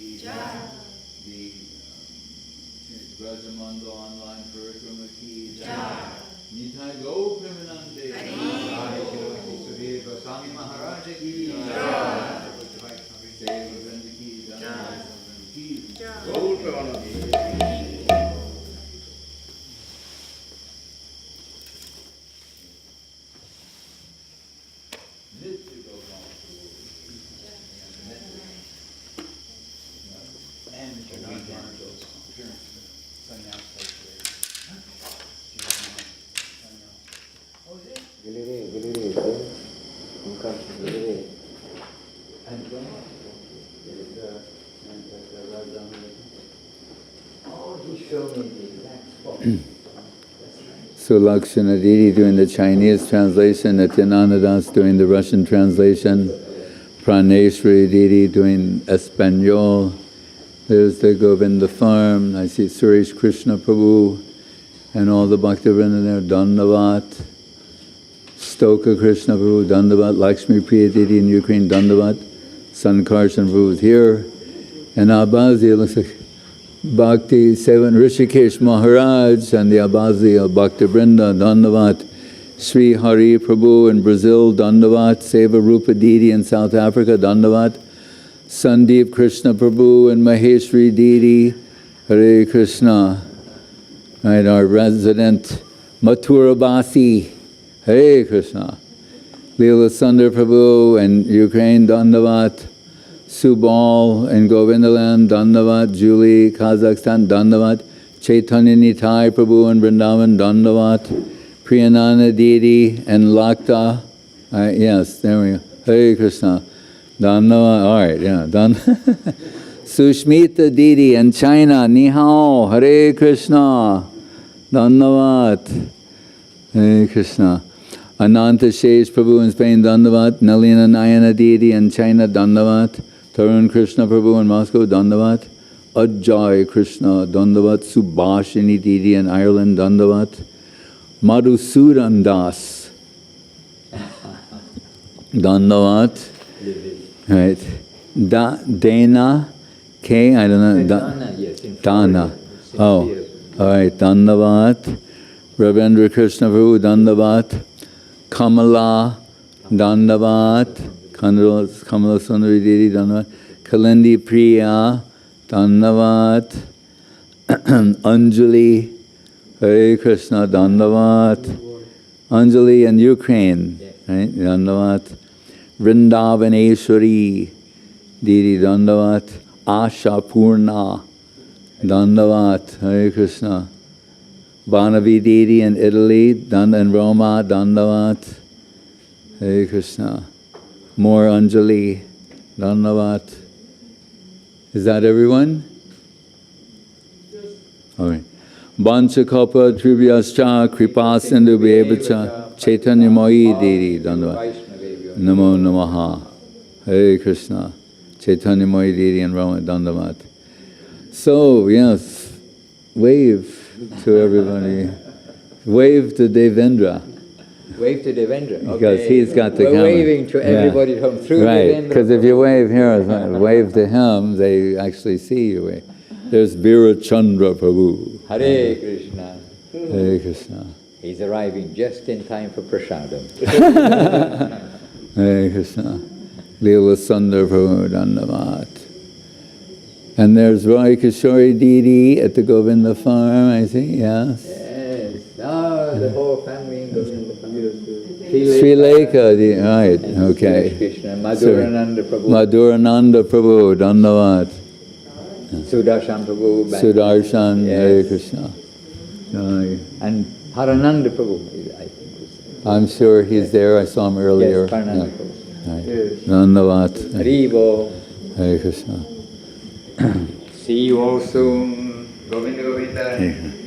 the Brajamanda online Parikrama ki Nitai Go Premanande Srila Goswami Maharaja ki Seva Vrinda ki Go Premanande. So Lakshana Didi doing the Chinese translation, Nityananda Das doing the Russian translation, Praneshwari Didi doing Espanol. There's the Govinda farm. I see Suresh Krishna Prabhu and all the Bhaktivinoda there. Dandavat, Stoka Krishna Prabhu, Dandavat, Lakshmi Priya Didi in Ukraine, Dandavat, Sankarshan Prabhu is here. And Abazi, it looks like Bhakti, Seven Rishikesh Maharaj and the Abazi of Bhakti Vrinda, Dandavat, Sri Hari Prabhu in Brazil, Dandavat, Seva Rupa Didi in South Africa, Dandavat, Sandeep Krishna Prabhu and Maheshwari Didi, Hare Krishna, right, our resident Mathura Basi, Hare Krishna, Leela Sundar Prabhu in Ukraine, Dandavat, Subal in Govindaland, Dandavat, Julie, Kazakhstan, Dandavat, Chaitanya Nitai Prabhu in Vrindavan, Dandavat, Priyananda Didi and Lakta, yes, there we go, Hare Krishna, Dandavat, all right, yeah, Sushmita Didi in China, Ni Hao, Hare Krishna, Dandavat, Hare Krishna. Ananta Shesh Prabhu in Spain, Dandavat, Nalina Nayana Didi in China, Dandavat, Tarun Krishna Prabhu in Moscow, Dandavat, Ajay Krishna, Dandavat, Subhashini Didi in Ireland, Dandavat, Madhusudan Das, Dandavat, right, Dana, K, I don't know, Dana, oh, all right, Dandavat, Ravindra Krishna Prabhu, Dandavat, Kamala, Dandavat, Kamala Sundari Didi, Dandavat, Kalindi Priya, Dandavat, Anjali, Hare Krishna, Dandavat, Anjali in Ukraine, right, Dandavat, Vrindavaneshwari Didi Dandavat, Asha Purna Dandavat, Hare Krishna. Banavi Didi in Italy, and Roma, Dandavat, Hare Krishna. More Anjali, Dandavat. Is that everyone? All right. Banchakapa Tribhyascha Kripa Sindhu Bhevacha Chaitanya Moyi Didi Dandavat. Namo Namaha. Hare Krishna. Chaitanya Moyi Didi and Rama Dandavat. So, yes, wave to everybody. Wave to Devendra. Wave to Devendra. Because he's got the camera. We're waving to everybody from through right, because if you wave here, wave to him, they actually see you. There's Virachandra Prabhu. Hare Krishna. Hare Krishna. He's arriving just in time for prasadam. Hare Krishna. Leela Sundar Prabhu Dandavat. And there's Roy Kishori Didi at the Govinda farm, I think, yes. Yes. Oh, the whole family in Govinda farm. Sri Lekha, right, okay. Krishna. Madhurananda Prabhu. Madhurananda Prabhu, Dandavat. Sudarshan Prabhu. Sudarshan, yes. Hare Krishna. And Parananda Prabhu, I think. I'm sure he's there, I saw him earlier. Yes, Parananda Prabhu. Right. Dandavat. Haribo. Hare Krishna. See you all soon. Govinda Govinda.